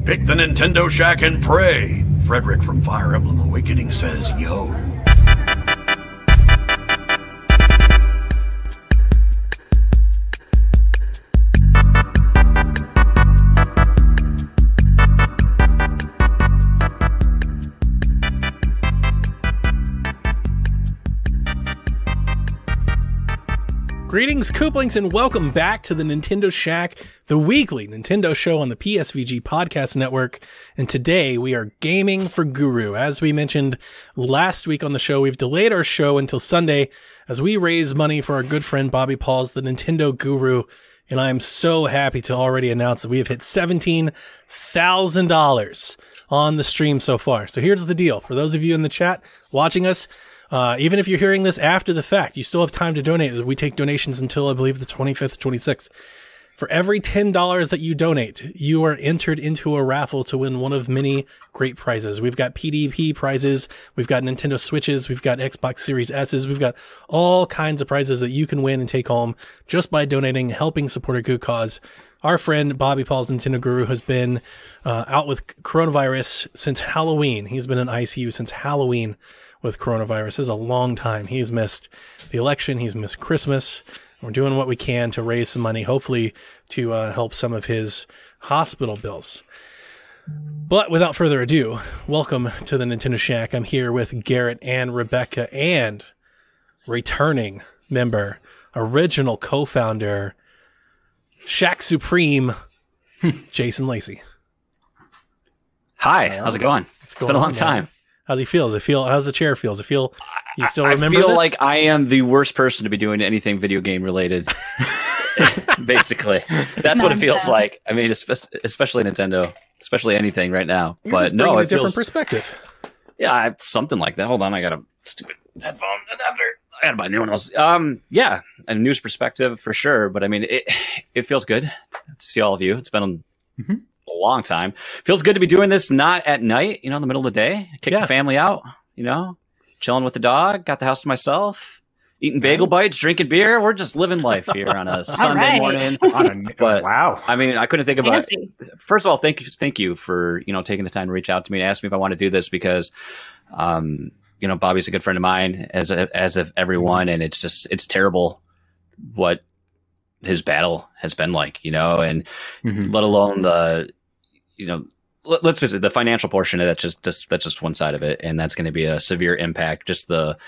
Pick the Nintendo Shack and pray. Frederick from Fire Emblem Awakening says, yo. Greetings, Koopalings, and welcome back to the Nintendo Shack, the weekly Nintendo show on the PSVG Podcast Network. And today we are gaming for Guru. As we mentioned last week on the show, we've delayed our show until Sunday as we raise money for our good friend Bobby Paul's The Nintendo Guru. And I'm so happy to already announce that we have hit $17,000 on the stream so far. So here's the deal. For those of you in the chat watching us, even if you're hearing this after the fact, you still have time to donate. We take donations until, I believe, the 25th, 26th. For every $10 that you donate, you are entered into a raffle to win one of many great prizes. We've got PDP prizes. We've got Nintendo Switches. We've got Xbox Series S's. We've got all kinds of prizes that you can win and take home just by donating, helping support a good cause. Our friend Bobby Paul's Nintendo Guru has been out with coronavirus since Halloween. He's been in ICU since Halloween with coronavirus. This is a long time. He's missed the election. He's missed Christmas. We're doing what we can to raise some money, hopefully to help some of his hospital bills. But without further ado, welcome to the Nintendo Shack. I'm here with Garret and Rebecca and returning member, original co-founder, Shack Supreme, Jason Lacy. Hi, how's it going? It's been a long time. How's he feel? How's the chair feel? Does it feel, you still remember I feel this? like I am the worst person to be doing anything video game related. Basically. That's what it feels like. I mean, especially Nintendo, especially anything right now. You're but just no, it feels different perspective. Yeah, something like that. Hold on, I got a stupid headphone adapter. I gotta buy new ones. Yeah, a news perspective for sure. But I mean, it feels good to see all of you. It's been a long time. Feels good to be doing this not at night, in the middle of the day. Kick the family out, chilling with the dog, got the house to myself, eating bagel bites, drinking beer. We're just living life here on a Sunday morning. But wow. I mean, I couldn't think about it. First of all, thank you for, taking the time to reach out to me and ask me if I want to do this because Bobby's a good friend of mine as of everyone, and it's terrible what his battle has been like, and let alone the let's visit the financial portion of that. That's just one side of it. And that's going to be a severe impact. Just the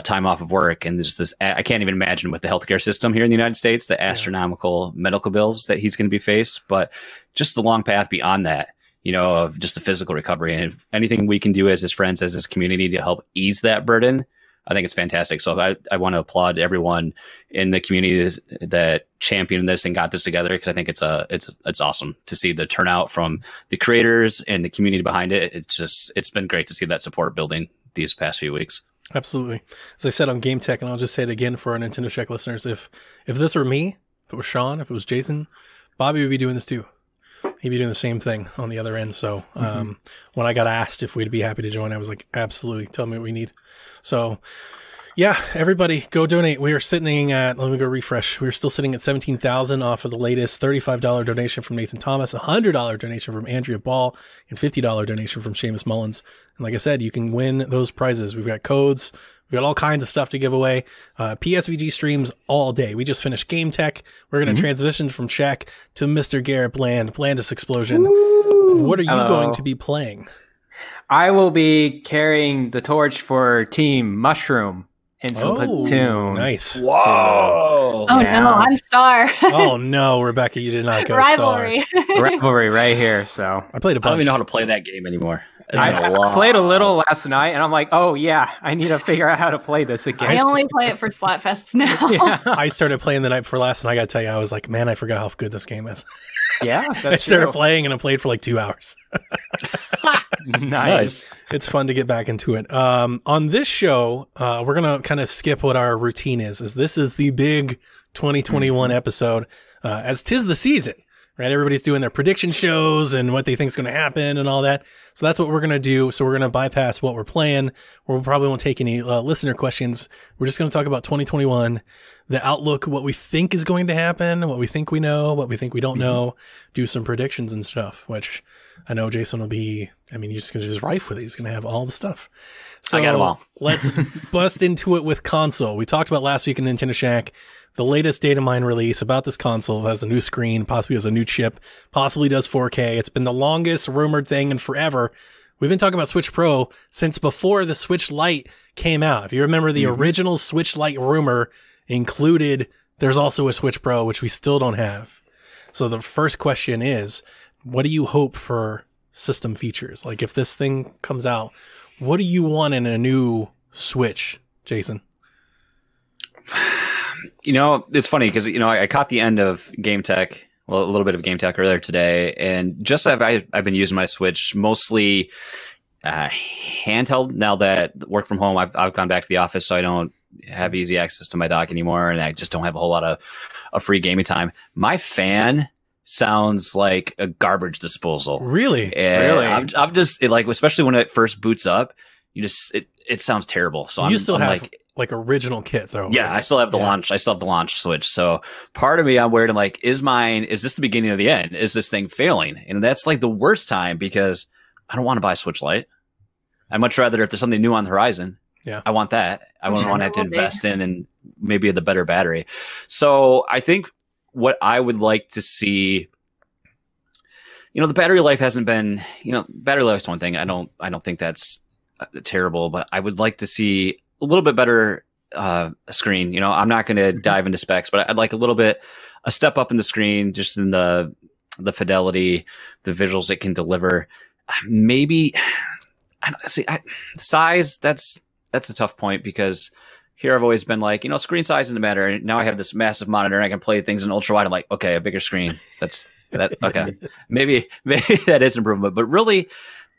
time off of work. And there's this, I can't even imagine with the healthcare system here in the United States, the astronomical medical bills that he's going to be faced, but just the long path beyond that, of just the physical recovery. And if anything we can do as his friends, as his community to help ease that burden, I think it's fantastic. So I want to applaud everyone in the community that championed this and got this together, because I think it's awesome to see the turnout from the creators and the community behind it. It's been great to see that support building these past few weeks. Absolutely. As I said on Game Tech, and I'll just say it again for our Nintendo Shack listeners, if this were me, if it was Sean, if it was Jason, Bobby would be doing this too. He'd be doing the same thing on the other end. So when I got asked if we'd be happy to join, I was like, absolutely, tell me what we need. So yeah, everybody go donate. We are sitting at, let me go refresh. We're still sitting at 17,000 off of the latest $35 donation from Nathan Thomas, $100 donation from Andrea Ball, and $50 donation from Seamus Mullins. And like I said, you can win those prizes. We've got codes. We've got all kinds of stuff to give away. PSVG streams all day. We just finished Game Tech. We're going to transition from Shack to Mr. Garret Blandis Explosion. Ooh, what are you going to be playing? I will be carrying the torch for Team Mushroom in Splatoon. Nice. Whoa. Oh, no, I'm Star. Oh, no, Rebecca, you did not go Rivalry. Star. Rivalry right here. So I played a bunch. I don't even know how to play that game anymore. I played a little last night, and I'm like, oh, yeah, I need to figure out how to play this again. I only play it for Splatfests now. Yeah. I started playing the night before last, and I got to tell you, I was like, man, I forgot how good this game is. Yeah, that's I started playing, and I played for like 2 hours. Nice. It's fun to get back into it. On this show, we're going to kind of skip what our routine is this is the big 2021 episode, as 'tis the season right? Everybody's doing their prediction shows and what they think is going to happen and all that. So that's what we're going to do. So we're going to bypass what we're playing. We probably won't take any listener questions. We're just going to talk about 2021, the outlook, what we think is going to happen, what we think we know, what we think we don't know, do some predictions and stuff, which I know Jason will be, I mean, he's just going to just rife with it. He's going to have all the stuff. So I got them all. Let's bust into it with console. We talked about last week in Nintendo Shack, the latest data mine release about this console has a new screen, possibly has a new chip, possibly does 4K. It's been the longest rumored thing in forever. We've been talking about Switch Pro since before the Switch Lite came out. If you remember, the original Switch Lite rumor included there's also a Switch Pro, which we still don't have. So the first question is, what do you hope for system features? Like, if this thing comes out, what do you want in a new Switch, Jason? You know, it's funny because, you know, I caught the end of Game Tech, well, a little bit of Game Tech earlier today, and just I've been using my Switch mostly handheld. Now that work from home, I've gone back to the office, so I don't have easy access to my dock anymore, and I just don't have a whole lot of free gaming time. My fan sounds like a garbage disposal. Really? And I'm just like, especially when it first boots up, it sounds terrible. So you still have like original kit though. Yeah, I still have the launch. I still have the launch Switch. So part of me, I'm worried. I'm like, is this the beginning of the end? Is this thing failing? And that's like the worst time because I don't want to buy a Switch Lite. I'd much rather, if there's something new on the horizon, I want that. I wouldn't want to have to invest in and maybe the better battery. So I think what I would like to see, you know, the battery life hasn't been, you know, battery life's one thing. I don't think that's terrible, but I would like to see a little bit better screen. You know, I'm not going to dive into specs, but I'd like a step up in the screen, just in the fidelity, the visuals it can deliver. Maybe size. That's a tough point because here I've always been like, you know, screen size doesn't matter. And now I have this massive monitor and I can play things in ultra wide. I'm like, okay, a bigger screen. Okay. maybe that is improvement, but really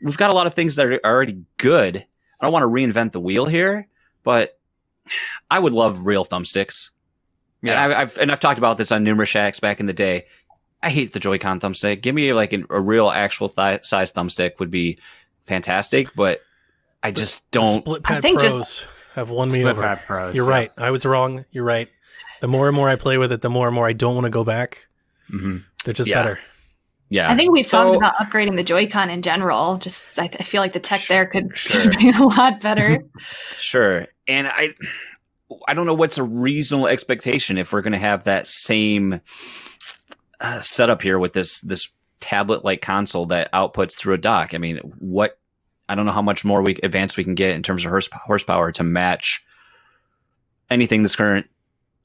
we've got a lot of things that are already good. I don't want to reinvent the wheel here, but I would love real thumbsticks. Yeah. And I've talked about this on numerous shacks back in the day. I hate the Joy-Con thumbstick. Give me like a real actual size thumbstick would be fantastic, but I just don't. Split Pad Pros have won me over. Pad Pros, You're right. I was wrong. You're right. The more and more I play with it, the more and more I don't want to go back. Mm-hmm. They're just better. Yeah. I think we've talked about upgrading the Joy-Con in general. Just I feel like the tech there could be a lot better. Sure. And I don't know what's a reasonable expectation if we're going to have that same setup here with this tablet-like console that outputs through a dock. I mean, I don't know how much more advanced we can get in terms of horsepower to match anything this current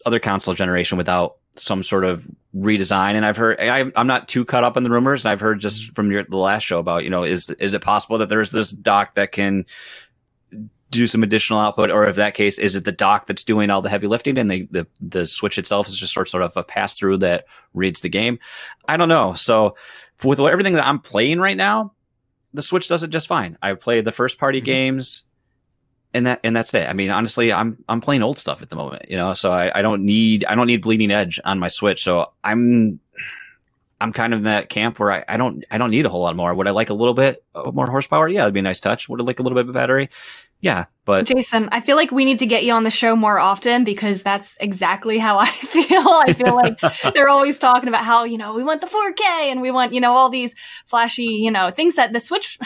other console generation without some sort of redesign. And I've heard, I'm not too caught up in the rumors. And I've heard just from the last show about, you know, is it possible that there's this dock that can do some additional output, or if that case, is it the dock that's doing all the heavy lifting and the Switch itself is just sort of a pass through that reads the game? I don't know. So with everything that I'm playing right now, the Switch does it just fine. I play the first party games and that's it. I mean, honestly, I'm playing old stuff at the moment, you know, so I don't need bleeding edge on my Switch. So I'm kind of in that camp where I don't need a whole lot more. Would I like a little bit more horsepower? Yeah, it'd be a nice touch. Would I like a little bit of battery? Yeah, but Jason, I feel like we need to get you on the show more often because that's exactly how I feel. I feel like they're always talking about how, you know, we want the 4K and we want, you know, all these flashy, you know, things that the Switch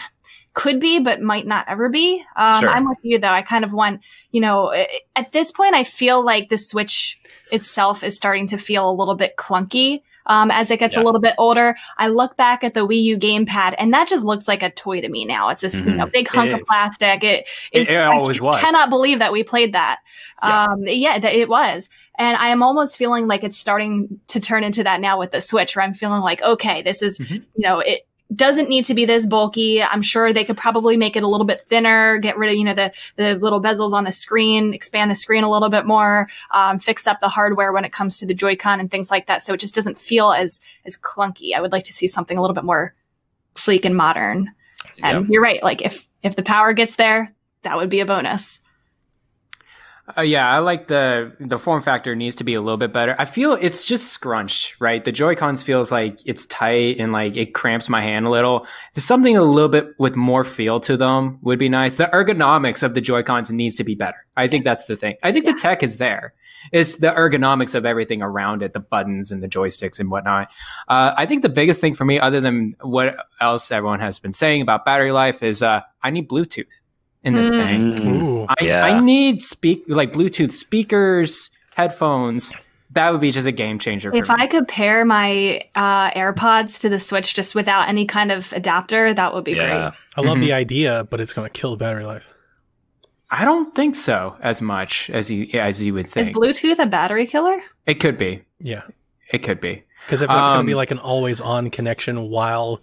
could be, but might not ever be. Sure. I'm with you though. I kind of want, you know, at this point, I feel like the Switch itself is starting to feel a little bit clunky. As it gets a little bit older, I look back at the Wii U gamepad and that just looks like a toy to me now. It's this, you know, big hunk of plastic. It always was. I cannot believe that we played that. It was. And I am almost feeling like it's starting to turn into that now with the Switch, where I'm feeling like, okay, this is, you know, it doesn't need to be this bulky. I'm sure they could probably make it a little bit thinner, get rid of, you know, the little bezels on the screen, expand the screen a little bit more, fix up the hardware when it comes to the Joy-Con and things like that. So it just doesn't feel as clunky. I would like to see something a little bit more sleek and modern. And you're right. Like if the power gets there, that would be a bonus. Yeah, I like the form factor needs to be a little bit better. I feel it's just scrunched, right? The Joy-Cons feels like it's tight and like it cramps my hand a little. There's something a little bit with more feel to them would be nice. The ergonomics of the Joy-Cons needs to be better. I think that's the thing. I think the tech is there. It's the ergonomics of everything around it, the buttons and the joysticks and whatnot. I think the biggest thing for me, other than what else everyone has been saying about battery life, is I need Bluetooth in this thing. I need Bluetooth speakers, headphones. That would be just a game changer for me. If I could pair my AirPods to the Switch just without any kind of adapter, that would be great. I love the idea, but it's going to kill the battery life. I don't think so as much as you would think. Is Bluetooth a battery killer? It could be. Yeah. It could be. Because if it's going to be like an always-on connection while...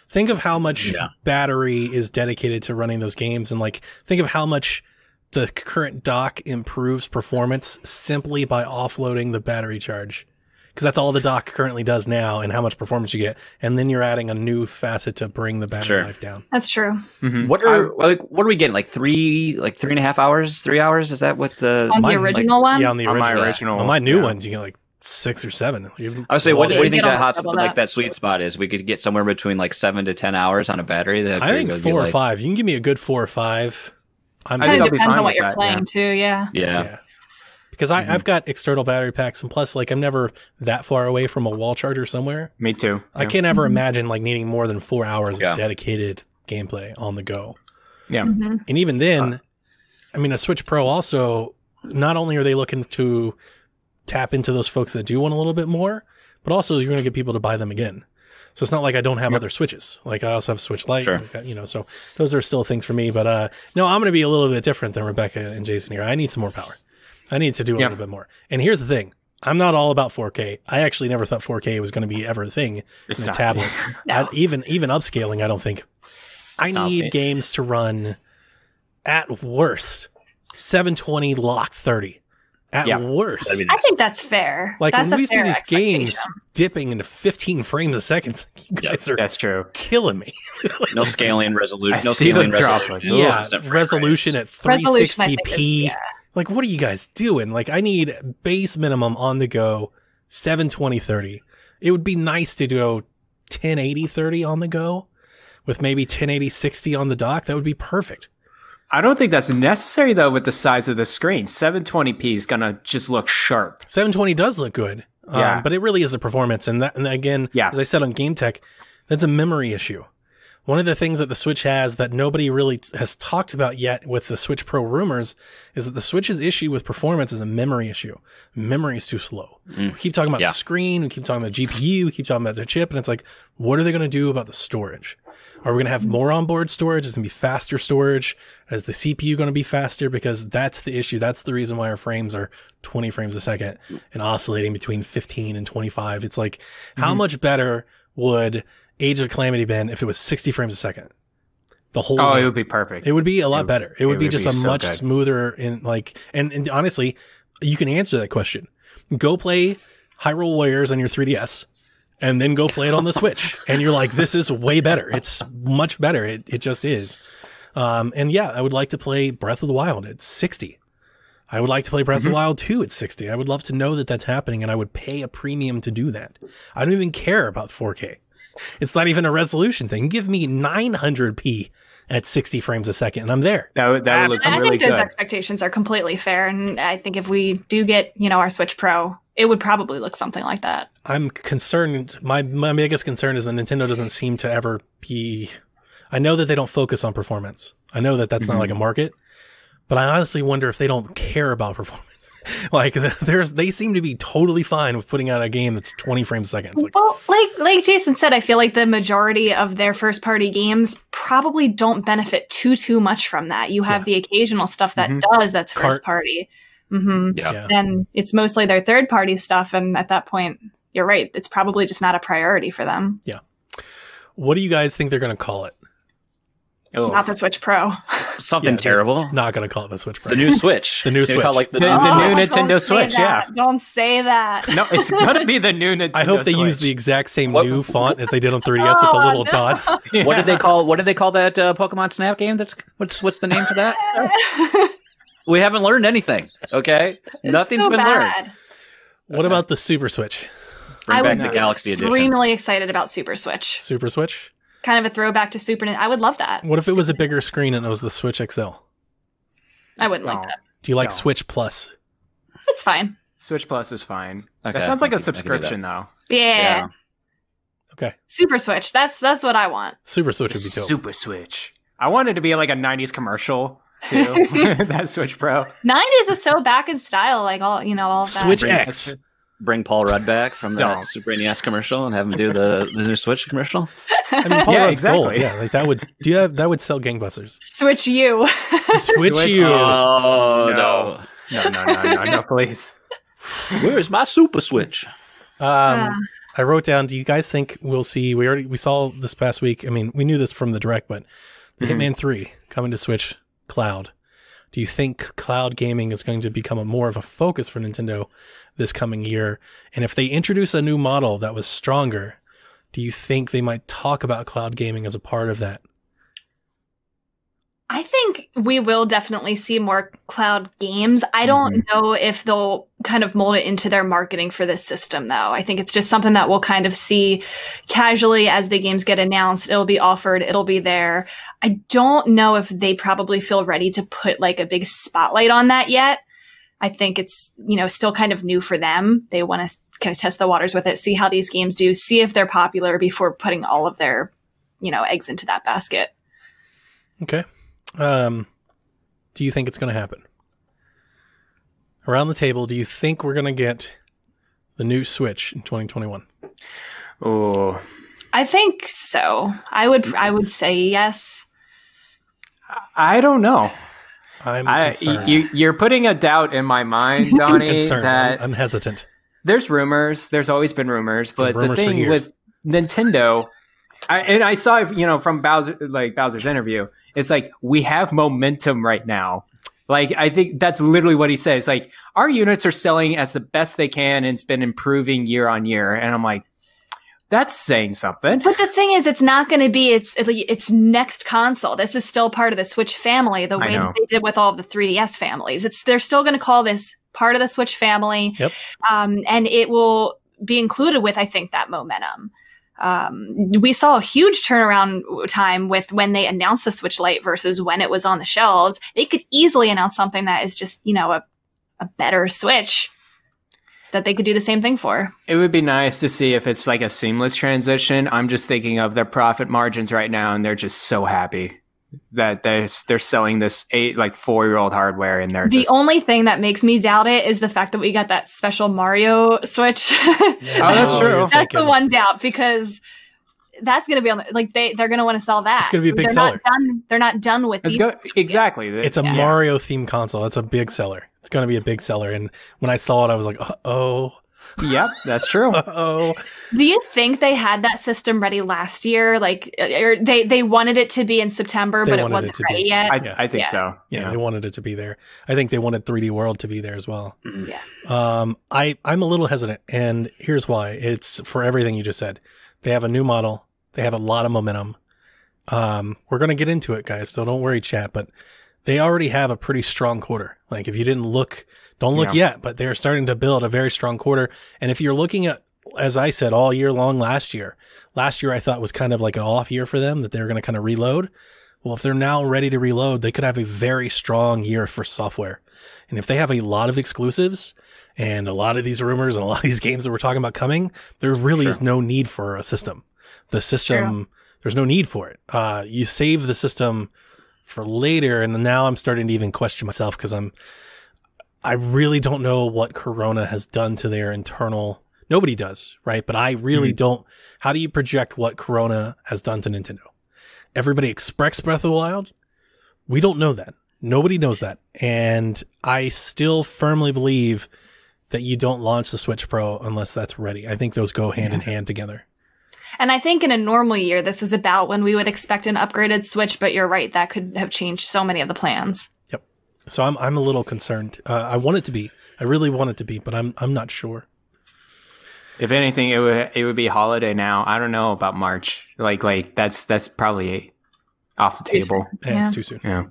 Think of how much battery is dedicated to running those games, and like think of how much the current dock improves performance simply by offloading the battery charge. Because that's all the dock currently does now, and how much performance you get. And then you're adding a new facet to bring the battery life down. That's true. Mm-hmm. What are we getting? Like 3.5 hours? 3 hours? Is that what the original one? Yeah, on the original. On my original. On my new ones, you get like 6 or 7. I would say, what do you think that sweet spot is? We could get somewhere between like 7 to 10 hours on a battery. I think 4 or 5. You can give me a good 4 or 5. It kind of depends on what you're playing too. Yeah. Because I've got external battery packs, and plus, like, I'm never that far away from a wall charger somewhere. Me too. I can't ever imagine like needing more than 4 hours of dedicated gameplay on the go. Yeah. Mm-hmm. And even then, I mean, a Switch Pro also, not only are they looking to tap into those folks that do want a little bit more, but also you're going to get people to buy them again. So it's not like I don't have other Switches. Like I also have Switch Lite, so those are still things for me. But no, I'm going to be a little bit different than Rebecca and Jason here. I need some more power. I need to do a little bit more. And here's the thing. I'm not all about 4K. I actually never thought 4K was going to be ever a thing in a tablet. No. Even upscaling, I don't think. I need games to run at worst 720 lock 30. At worst. I think that's fair. Like that's when we see these expectation. games dipping into 15 frames a second, you guys are that's true. killing me. No scaling resolution. No scaling drops. Resolution at 360p. Like, what are you guys doing? Like, I need base minimum on the go 720 30. It would be nice to do 1080 30 on the go with maybe 1080 60 on the dock. That would be perfect. I don't think that's necessary though with the size of the screen. 720p is gonna just look sharp. 720 does look good, but it really is a performance. And again, as I said on Game Tech, that's a memory issue. One of the things that the Switch has that nobody really has talked about yet with the Switch Pro rumors is that the Switch's issue with performance is a memory issue. Memory is too slow. We keep talking about the screen, we keep talking about the GPU, we keep talking about the chip, and it's like, what are they going to do about the storage? Are we going to have more onboard storage? Is it going to be faster storage? Is the CPU going to be faster? Because that's the issue. That's the reason why our frames are 20 frames a second and oscillating between 15 and 25. It's like, how much better would Age of Calamity been if it was 60 frames a second? The whole it would be perfect. It would be a lot better. It would be just a so much good. smoother and honestly, you can answer that question. Go play Hyrule Warriors on your 3DS and then go play it on the Switch. And you're like, this is way better. It's much better. It just is. And yeah, I would like to play Breath of the Wild at 60. I would like to play Breath of the Wild 2 at 60. I would love to know that that's happening, and I would pay a premium to do that. I don't even care about 4K. It's not even a resolution thing. Give me 900p at 60 frames a second, and I'm there. That would look I really think those good. expectations are completely fair, and I think if we do get, our Switch Pro, it would probably look something like that. I'm concerned. My biggest concern is that Nintendo doesn't seem to ever be... I know that they don't focus on performance. I know that that's not like a market, but I honestly wonder if they don't care about performance. Like they seem to be totally fine with putting out a game that's 20 frames a second. It's like, well, like Jason said, I feel like the majority of their first party games probably don't benefit too much from that. You have the occasional stuff that does that's first party. And it's mostly their third party stuff. And at that point, you're right. It's probably just not a priority for them. Yeah. What do you guys think they're going to call it? Not the Switch Pro. Something terrible. Not going to call it the Switch Pro. The new Switch. The new Switch. Like the new Nintendo Switch, Don't say that. No, it's going to be the new Nintendo Switch. I hope they use the exact same new font as they did on 3DS with the little dots. What did they call that Pokemon Snap game? What's the name for that? We haven't learned anything. Okay, nothing's been learned. What about the Super Switch? Bring back the Galaxy Edition. Extremely excited about Super Switch. Super Switch? Kind of a throwback to Super Nintendo. I would love that. What if it was a bigger screen and it was the Switch XL? I wouldn't like that. Do you like Switch Plus? It's fine. Switch Plus is fine. Okay, That sounds like a subscription, though. Yeah. Okay. Super Switch. That's what I want. Super Switch would be dope. Super Switch. I want it to be like a 90s commercial, too. That Switch Pro. 90s is so back in style, like all of that. Switch X. Bring Paul Rudd back from the Super NES commercial and have him do the new Switch commercial. I mean, Paul Rudd's exactly. gold. Yeah, like that would. That would sell gangbusters. Switch U. Switch you. Oh No, please. Where's my Super Switch? I wrote down. Do you guys think we'll see? We saw this past week. I mean, we knew this from the direct, but the Hitman 3 coming to Switch Cloud. Do you think cloud gaming is going to become more of a focus for Nintendo this coming year? And if they introduce a new model that was stronger, do you think they might talk about cloud gaming as a part of that? I think we will definitely see more cloud games. I don't know if they'll kind of mold it into their marketing for this system, though. I think it's just something that we'll kind of see casually as the games get announced. It'll be offered. It'll be there. I don't know if they probably feel ready to put like a big spotlight on that yet. I think it's, still kind of new for them. They want to kind of test the waters with it, see how these games do, see if they're popular before putting all of their, eggs into that basket. Okay. Do you think it's going to happen? Around the table, do you think we're going to get the new Switch in 2021? Oh, I think so. I would say yes. I don't know. I'm concerned. You're putting a doubt in my mind, Donnie. I'm hesitant. There's rumors. There's always been rumors, but the thing with Nintendo, I saw from Bowser's interview. It's like, we have momentum right now. Like, I think that's literally what he says. Like, our units are selling as the best they can, and it's been improving year on year. And I'm like, that's saying something. But the thing is, it's not going to be its next console. This is still part of the Switch family, the way that they did with all of the 3DS families. They're still going to call this part of the Switch family. Yep. And it will be included with, I think, that momentum. We saw a huge turnaround time with when they announced the Switch Lite versus when it was on the shelves. They could easily announce something that is just, a better Switch that they could do the same thing for. It would be nice to see if it's like a seamless transition. I'm just thinking of their profit margins right now, and they're just so happy that they're selling this 4-year-old hardware, and they're the only thing that makes me doubt it is the fact that we got that special Mario Switch. That's true. That's the one doubt, because that's going to be on they're going to want to sell that. It's going to be a big seller. They're not done with these. Exactly. It's a Mario themed console. It's a big seller. It's going to be a big seller. And when I saw it, I was like, oh. Yep, that's true. Oh. Do you think they had that system ready last year? Or they wanted it to be in September, but it wasn't ready yet? I think so. Yeah, they wanted it to be there. I think they wanted 3D World to be there as well. Yeah. I'm a little hesitant, and here's why. It's for everything you just said. They have a new model. They have a lot of momentum. We're going to get into it, guys, so don't worry, chat, but they already have a pretty strong quarter. Like, if you didn't look, don't look yet, but they're starting to build a very strong quarter. And if you're looking at, as I said, all year long last year I thought was kind of like an off year for them, that they were going to kind of reload. Well, if they're now ready to reload, they could have a very strong year for software. And if they have a lot of exclusives and a lot of these rumors and a lot of these games that we're talking about coming, there really is no need for a system. The system, there's no need for it. You save the system for later, and now I'm starting to even question myself, because I really don't know what Corona has done to their internal. Nobody does, right? But I really don't. How do you project what Corona has done to Nintendo? Everybody expects Breath of the Wild. We don't know that. Nobody knows that. And I still firmly believe that you don't launch the Switch Pro unless that's ready. I think those go hand in hand together. And I think in a normal year, this is about when we would expect an upgraded Switch, but you're right, that could have changed so many of the plans. Yep. So I'm a little concerned. I want it to be. I really want it to be, but I'm not sure. If anything, it would be holiday now. I don't know about March. Like that's probably off the table. Yeah, it's too soon. Yeah.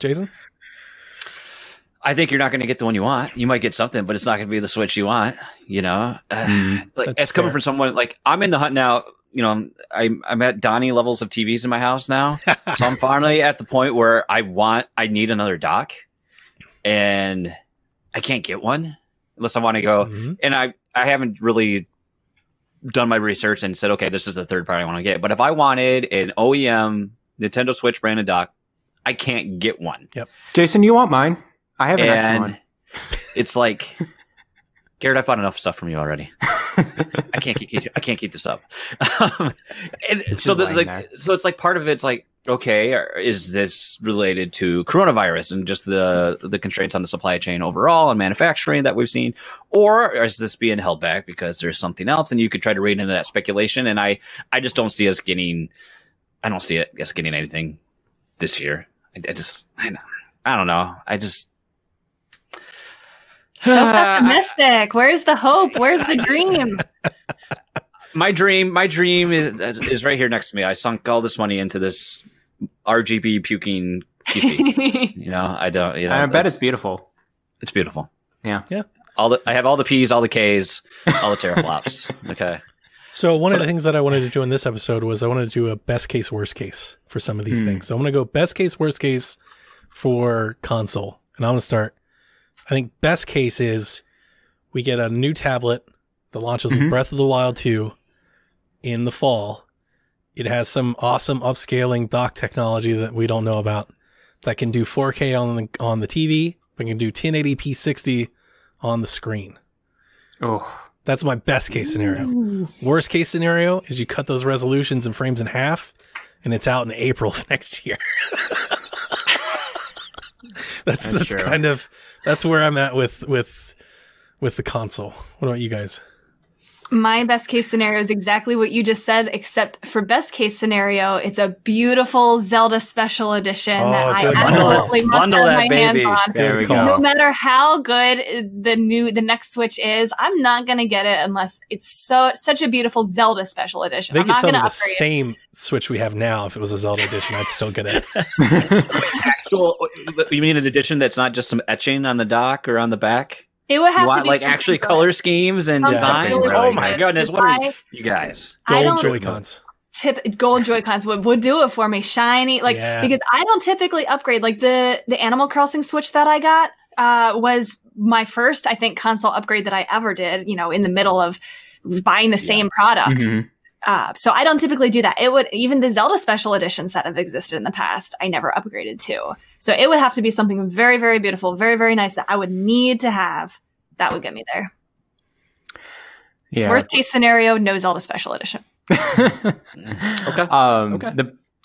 Jason? I think you're not going to get the one you want. You might get something, but it's not going to be the Switch you want. You know, like it's coming from someone like I'm in the hunt now. You know, I'm at Donnie levels of TVs in my house now, so I'm finally at the point where I need another dock, and I can't get one unless I want to go. And I haven't really done my research and said, okay, this is the third party I want to get. But if I wanted an OEM Nintendo Switch branded dock, I can't get one. Yep. Jason, you want mine? I have an extra one. It's like, Garret, I've bought enough stuff from you already. I can't keep this up. And so it's like part of it's like, okay, is this related to coronavirus and just the constraints on the supply chain overall and manufacturing that we've seen, or is this being held back because there's something else? And you could try to read into that speculation. And I just don't see us getting. I don't see us getting anything this year. I don't know. So pessimistic. Where's the hope? Where's the dream? My dream is right here next to me. I sunk all this money into this RGB puking PC. You know, I don't. You know, I bet it's beautiful. It's beautiful. Yeah. I have all the P's, all the K's, all the teraflops. Okay. So one of the things that I wanted to do in this episode was I wanted to do a best case, worst case for some of these things. So I'm going to go best case, worst case for console, and I'm going to start. I think best case is we get a new tablet that launches with Breath of the Wild 2 in the fall. It has some awesome upscaling dock technology that we don't know about that can do 4K on the TV, but can do 1080p 60 on the screen. Oh, that's my best case scenario. Worst case scenario is you cut those resolutions and frames in half, and it's out in April of next year. That's kind of that's where I'm at with the console. What about you guys? My best case scenario is exactly what you just said, except for best case scenario, it's a beautiful Zelda special edition that I absolutely must have my hands on. There we go. No matter how good the next Switch is, I'm not going to get it unless it's such a beautiful Zelda special edition. They I'm could not sell going to the upgrade same Switch we have now. If it was a Zelda edition, I'd still get it. You mean an edition that's not just some etching on the dock or on the back? It would have to be like actually color schemes and designs. Really oh my goodness! What are you guys? Gold Joy-Cons. Gold Joy-Cons would do it for me. Shiny, because I don't typically upgrade. Like the Animal Crossing Switch that I got was my first, I think, console upgrade that I ever did. You know, in the middle of buying the same product. So I don't typically do that. It would, even the Zelda special editions that have existed in the past, I never upgraded to. So it would have to be something very, very beautiful, very, very nice that I would need to have. That would get me there. Yeah. Worst case scenario, no Zelda special edition. Okay.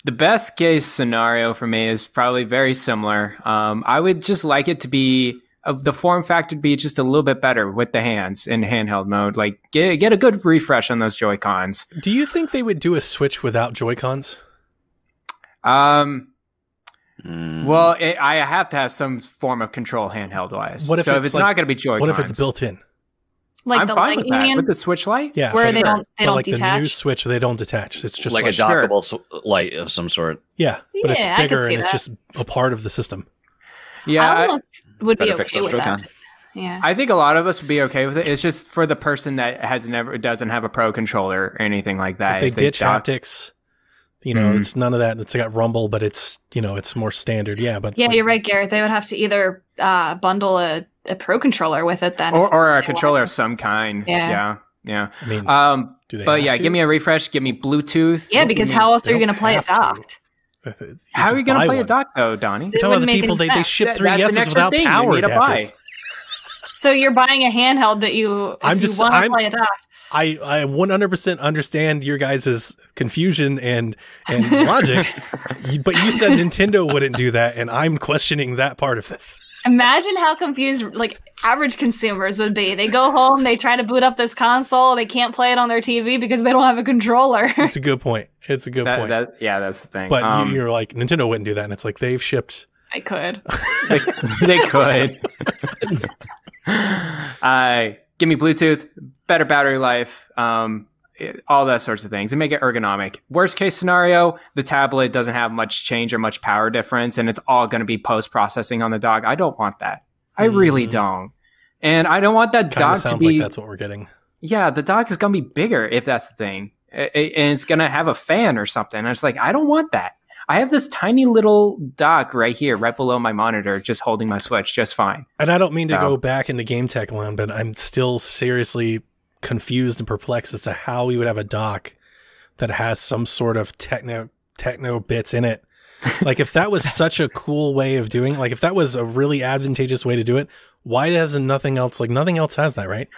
The best case scenario for me is probably very similar. I would just like it to be the form factor to be just a little bit better with the hands in handheld mode. Like get a good refresh on those Joy-Cons. Do you think they would do a Switch without Joy-Cons? Well, I have to have some form of control handheld wise. What if it's not going to be Joy-Cons? What if it's built in? Like I'm the fine with that. Union? With the Switch Lite? Yeah, where they don't like detach. The new Switch, they don't detach. It's just like a dockable light of some sort. Yeah, but it's Yeah, I could bigger see and it's that. just a part of the system. Yeah, I almost would be Better fix okay those with Joy-Cons. that. Yeah. I think a lot of us would be okay with it. It's just for the person that doesn't have a pro controller or anything like that. If they ditch haptics. You know, it's none of that. It's got rumble, but it's, you know, it's more standard. Yeah, but Yeah, you're right, Garret. They would have to either bundle a pro controller with it then. Or a controller of some kind. Yeah. Yeah. I mean, do they but have yeah, to? give me a refresh. Give me Bluetooth. Yeah, because how else are you going to play it docked? How are you going to play a dock though, Donnie? You're talking about the people, they ship 3Ds without power adapters. So you're buying a handheld that you want to play it docked. I 100% understand your guys' confusion and logic, but you said Nintendo wouldn't do that, and I'm questioning that part of this. Imagine how confused like average consumers would be. They go home, they try to boot up this console, they can't play it on their TV because they don't have a controller. It's a good point. It's a good point. Yeah, that's the thing. But you're like, Nintendo wouldn't do that, and it's like they've shipped. I could. They could. Give me Bluetooth, better battery life, all that sorts of things, and make it ergonomic. Worst case scenario, the tablet doesn't have much change or much power difference, and it's all going to be post-processing on the dock. I don't want that. I really don't. And I don't want that dock to be... like that's what we're getting. Yeah, the dock is going to be bigger if that's the thing. And it's going to have a fan or something. And it's like, I don't want that. I have this tiny little dock right here, right below my monitor, just holding my Switch just fine. And I don't mean to go back into Game Tech land, but I'm still seriously confused and perplexed as to how we would have a dock that has some sort of techno bits in it. Like, if that was such a cool way of doing it, like if that was a really advantageous way to do it, why doesn't nothing else, like nothing else has that, right?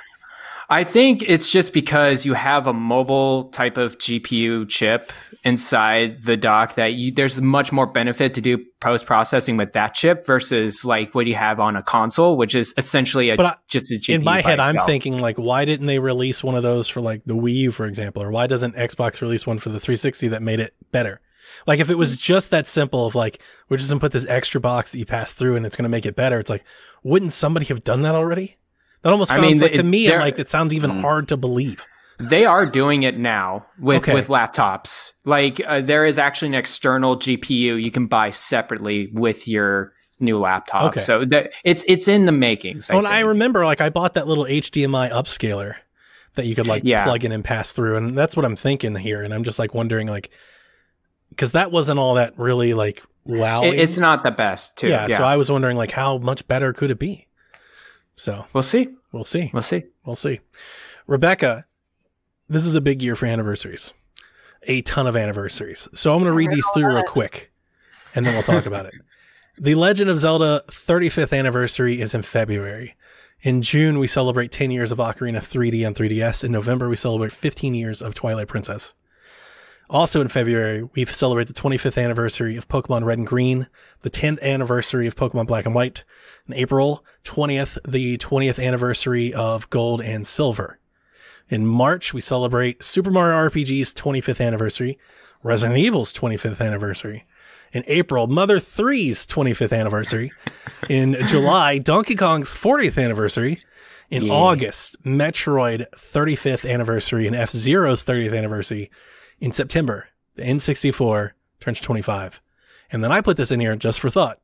I think it's just because you have a mobile type of GPU chip inside the dock that there's much more benefit to do post-processing with that chip versus like what you have on a console, which is essentially just a GPU. In my head, itself. I'm thinking like, why didn't they release one of those for like the Wii U, for example? Or why doesn't Xbox release one for the 360 that made it better? Like if it was just that simple of like, we're just going to put this extra box that you pass through and it's going to make it better. It's like, wouldn't somebody have done that already? That almost sounds like, to me, like it sounds even hard to believe. They are doing it now with laptops. Like there is actually an external GPU you can buy separately with your new laptop. Okay. So it's in the makings. I remember like I bought that little HDMI upscaler that you could like plug in and pass through. And that's what I'm thinking here. And I'm just like wondering like, because that wasn't all that really like, wow. It's not the best too. Yeah. So I was wondering like how much better could it be? So we'll see. Rebecca, this is a big year for anniversaries. A ton of anniversaries. So I'm going to read these through real quick and then we'll talk about it. The Legend of Zelda 35th anniversary is in February. In June, we celebrate 10 years of Ocarina 3D and 3DS. In November, we celebrate 15 years of Twilight Princess. Also in February, we celebrate the 25th anniversary of Pokemon Red and Green, the 10th anniversary of Pokemon Black and White. In April 20th, the 20th anniversary of Gold and Silver. In March, we celebrate Super Mario RPG's 25th anniversary, Resident Evil's 25th anniversary. In April, Mother 3's 25th anniversary. In July, Donkey Kong's 40th anniversary. In August, Metroid 35th anniversary and F-Zero's 30th anniversary. In September, the N64 turns 25. And then I put this in here just for thought.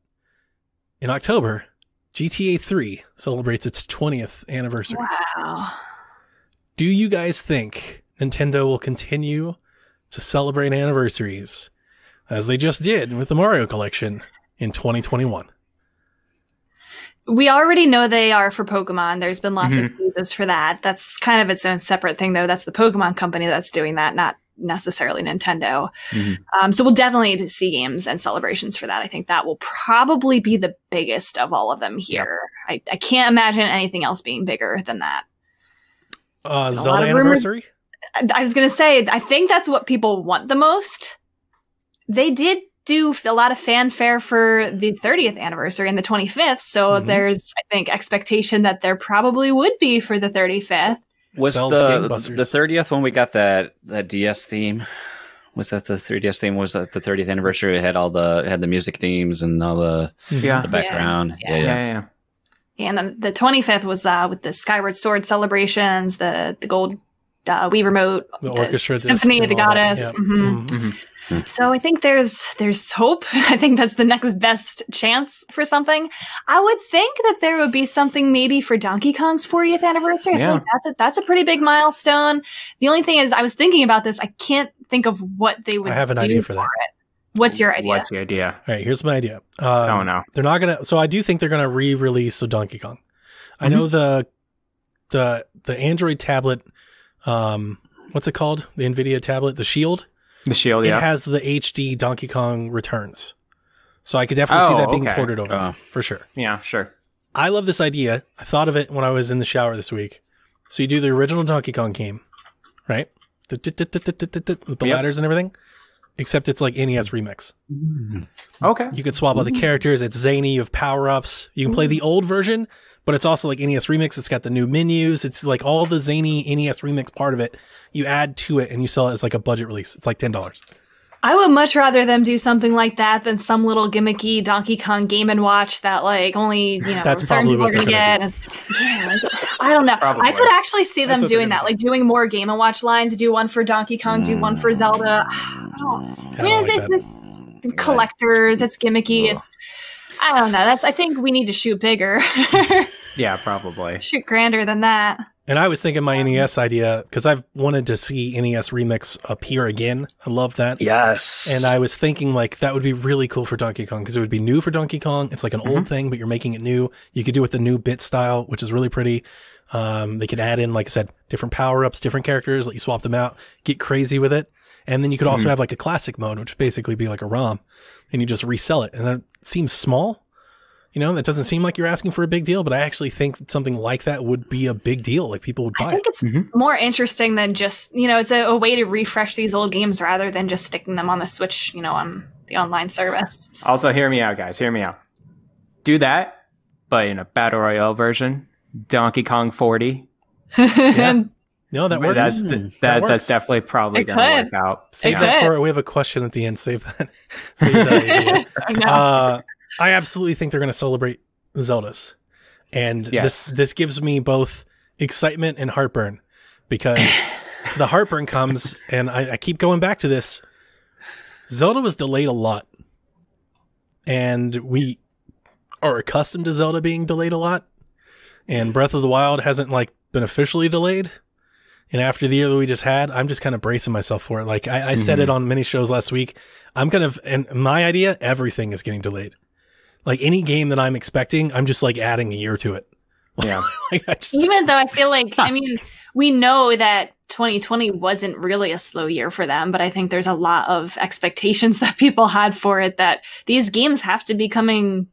In October, GTA 3 celebrates its 20th anniversary. Wow. Do you guys think Nintendo will continue to celebrate anniversaries as they just did with the Mario Collection in 2021? We already know they are for Pokemon. There's been lots of teases for that. That's kind of its own separate thing, though. That's the Pokemon company that's doing that, not necessarily Nintendo. So we'll definitely see games and celebrations for that. I think that will probably be the biggest of all of them here. Yep. I can't imagine anything else being bigger than that. Zelda anniversary? I was going to say, I think that's what people want the most. They did do a lot of fanfare for the 30th anniversary and the 25th. So there's, I think, expectation that there probably would be for the 35th. Was the 30th when we got that DS theme? Was that the 3DS theme? Was that the 30th anniversary? It had had the music themes and all the background. Yeah. And then the 25th was with the Skyward Sword celebrations, the gold Wii remote, the orchestra, Symphony of the Goddess. So I think there's hope. I think that's the next best chance for something. I would think that there would be something maybe for Donkey Kong's 40th anniversary. I feel like that's a pretty big milestone. The only thing is, I was thinking about this. I can't think of what they would. I have an idea for that. What's your idea? What's your idea? All right, here's my idea. Oh no, they're not gonna. So I do think they're gonna re-release Donkey Kong. I know the Android tablet. What's it called? The NVIDIA tablet, the Shield. The Shield, It has the HD Donkey Kong Returns. So I could definitely see that being ported over, for sure. Yeah, sure. I love this idea. I thought of it when I was in the shower this week. So you do the original Donkey Kong game, right? With the ladders and everything. Except it's like NES Remix. Okay. You could swap out the characters. It's zany. You have power-ups. You can play the old version, but it's also like NES Remix. It's got the new menus. It's like all the zany NES Remix part of it. You add to it and you sell it as like a budget release. It's like $10. I would much rather them do something like that than some little gimmicky Donkey Kong Game & Watch that like only, That's certain people are going to get. I don't know. Probably. I could actually see them doing that, like doing more Game & Watch lines, do one for Donkey Kong, do one for Zelda. It's collectors, it's gimmicky, I don't know. I think we need to shoot bigger. Yeah, probably. Shoot grander than that. And I was thinking my NES idea, because I've wanted to see NES Remix appear again. I love that. Yes. And I was thinking, like, that would be really cool for Donkey Kong, because it would be new for Donkey Kong. It's like an old thing, but you're making it new. You could do it with the new bit style, which is really pretty. They could add in, like I said, different power-ups, different characters, let you swap them out, get crazy with it. And then you could also have, like, a classic mode, which would basically be like a ROM, and you just resell it. And it seems small. You know, that doesn't seem like you're asking for a big deal, but I actually think something like that would be a big deal. Like, people would buy it. I think it's more interesting than just, it's a way to refresh these old games rather than just sticking them on the Switch, on the online service. Also, hear me out, guys. Hear me out. Do that, but in a Battle Royale version. Donkey Kong 40. Yeah. No, that works. That's definitely probably going to work out. Save that for, we have a question at the end. Save that. Save that idea. I absolutely think they're going to celebrate Zeldas. And this gives me both excitement and heartburn, because the heartburn comes, and I keep going back to this. Zelda was delayed a lot. And we are accustomed to Zelda being delayed a lot. And Breath of the Wild hasn't been officially delayed. And after the year that we just had, I'm just kind of bracing myself for it. Like I said it on many shows last week. And my idea, everything is getting delayed. Like any game that I'm expecting, I'm just adding a year to it. Yeah. Even though I feel like, we know that 2020 wasn't really a slow year for them, but I think there's a lot of expectations that people had for it, that these games have to be coming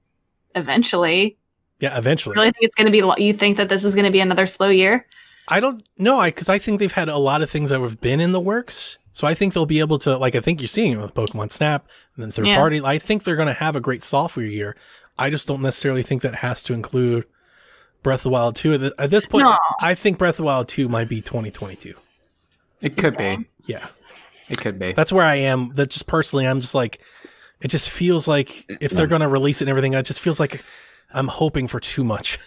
eventually. Yeah, eventually. You really think it's going to be, you think that this is going to be another slow year? I don't know, because I think they've had a lot of things that have been in the works. So I think they'll be able to, I think you're seeing it with Pokemon Snap and then third party. I think they're going to have a great software year. I just don't necessarily think that has to include Breath of the Wild 2. At this point, I think Breath of the Wild 2 might be 2022. It could be. Yeah. It could be. That's where I am. That just personally, I'm just it just feels like if they're going to release it and everything, it just feels like I'm hoping for too much.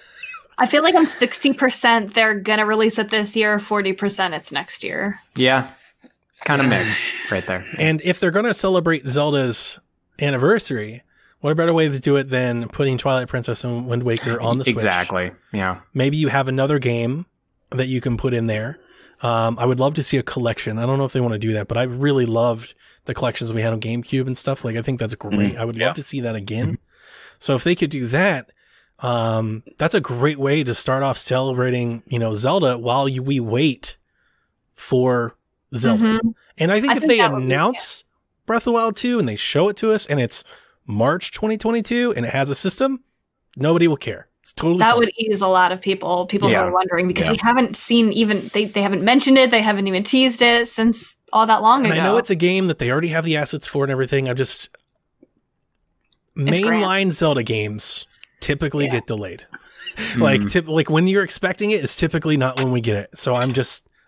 I feel like I'm 60% they're going to release it this year, 40% it's next year. Yeah. Kind of mixed right there. And if they're going to celebrate Zelda's anniversary, what a better way to do it than putting Twilight Princess and Wind Waker on the Switch? Exactly. Yeah. Maybe you have another game that you can put in there. I would love to see a collection. I don't know if they want to do that, but I really loved the collections we had on GameCube and stuff. I think that's great. I would love to see that again. So if they could do that, that's a great way to start off celebrating, Zelda while we wait for Zelda. And I think if they announce Breath of the Wild 2 and they show it to us and it's March 2022 and it has a system, nobody will care. It's totally that fine. would ease a lot of people who are wondering, because we haven't seen they haven't mentioned it, they haven't even teased it since all that long ago. I know it's a game that they already have the assets for and everything. Mainline Zelda games typically get delayed. Like when you're expecting it, it's typically not when we get it. So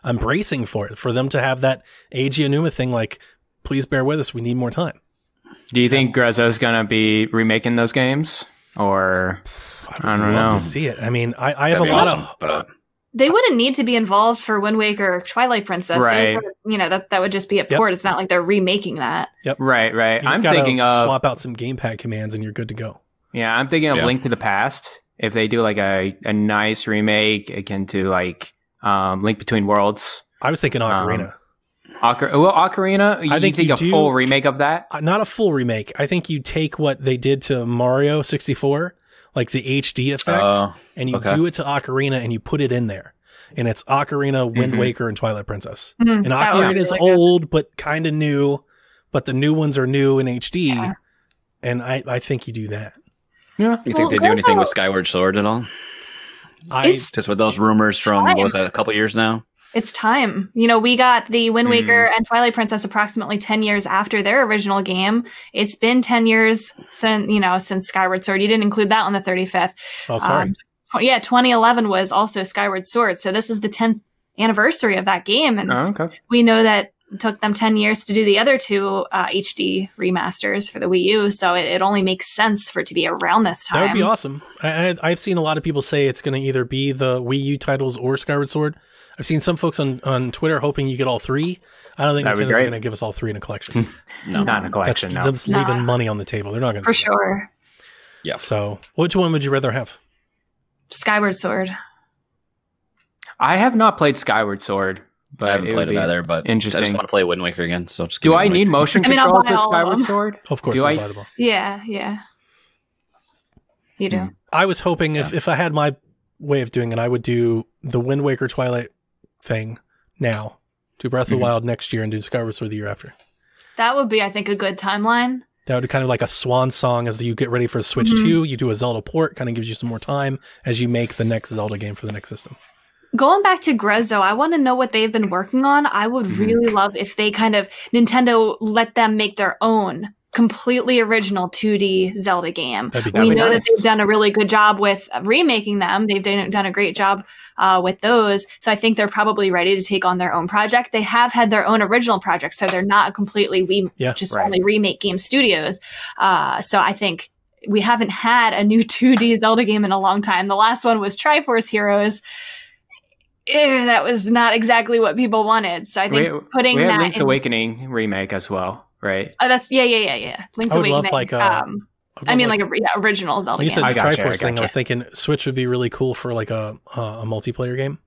I'm bracing for it, for them to have that Eiji Aonuma thing. Please bear with us. We need more time. Do you think Grezzo's going to be remaking those games, or I don't know? To see it. I have a lot of. They wouldn't need to be involved for Wind Waker or Twilight Princess. Right. That would just be a port. It's not like they're remaking that. Yep. Right. I'm thinking of swap out some gamepad commands and you're good to go. Yeah, I'm thinking of Link to the Past. If they do a nice remake akin to Link Between Worlds. I was thinking Ocarina. Ocarina. I think a full remake of that. Not a full remake. I think you take what they did to Mario 64. The HD effect, and you do it to Ocarina and you put it in there. And it's Ocarina, Wind Waker, and Twilight Princess. And Ocarina is old, but kind of new, but the new ones are new in HD. Yeah. And I think you do that. Yeah. You think they do anything with Skyward Sword at all? Just with those rumors from, what was that, a couple years now? It's time. We got the Wind Waker and Twilight Princess approximately 10 years after their original game. It's been 10 years since Skyward Sword. You didn't include that on the 35th. Oh, sorry. 2011 was also Skyward Sword. So this is the 10th anniversary of that game. And we know that it took them 10 years to do the other two HD remasters for the Wii U. So it only makes sense for it to be around this time. That would be awesome. I've seen a lot of people say it's going to either be the Wii U titles or Skyward Sword. I've seen some folks on Twitter hoping you get all three. I don't think Nintendo's going to give us all three in a collection. No, not in a collection. That's leaving money on the table. They're not going to. For sure. Yeah. So, which one would you rather have? Skyward Sword. I have not played Skyward Sword, but I haven't played it either, but interesting. I just want to play Wind Waker again. So just do I need motion control I'll for buy all of Skyward them. Sword? Of course, Do I? compatible. Yeah. You do. I was hoping if I had my way of doing it, I would do the Wind Waker Twilight thing now, do Breath of the Wild next year, and do Skyward Sword the year after. That would be, I think, a good timeline. That would be kind of like a swan song as you get ready for Switch 2. You do a Zelda port, kind of gives you some more time as you make the next Zelda game for the next system. Going back to Grezzo, I want to know what they've been working on. I would really love if they Nintendo let them make their own completely original 2D Zelda game. We know that they've done a really good job with remaking them. They've done a great job with those. So I think they're probably ready to take on their own project. They have had their own original projects, so they're not completely only remake game studios. So I think we haven't had a new 2D Zelda game in a long time. The last one was Triforce Heroes. That was not exactly what people wanted. So I think putting we had that Link's Awakening remake as well, right? Oh, that's yeah. Link's I would Awakening. love original Zelda you game. said the gotcha, Triforce thing. I was thinking Switch would be really cool for like a multiplayer game,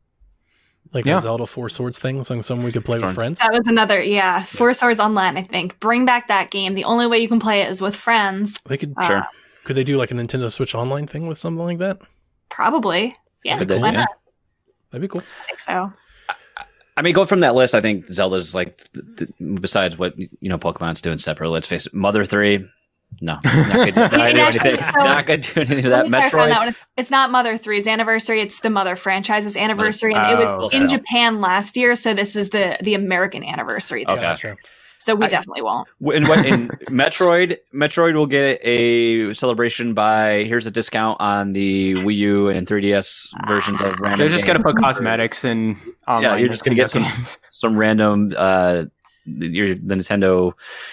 like a Zelda Four Swords thing, something we could play with friends. That was another, Four Swords Online. I think bring back that game. The only way you can play it is with friends. They could Could they do like a Nintendo Switch Online thing with something like that? Probably, yeah. Why not? That'd be cool. I think so. I mean, going from that list, I think Zelda's like, besides what Pokemon's doing separate. Let's face it, Mother 3. No, not gonna do anything. Not gonna do anything to that. Metroid. It's not Mother 3's anniversary. It's the Mother franchise's anniversary, and it was in Japan last year. So this is the American anniversary. Okay. So we definitely won't. In Metroid will get a celebration by here's a discount on the Wii U and 3DS versions of random. They're just gonna put cosmetics and online. Yeah, you're just gonna get some random. The Nintendo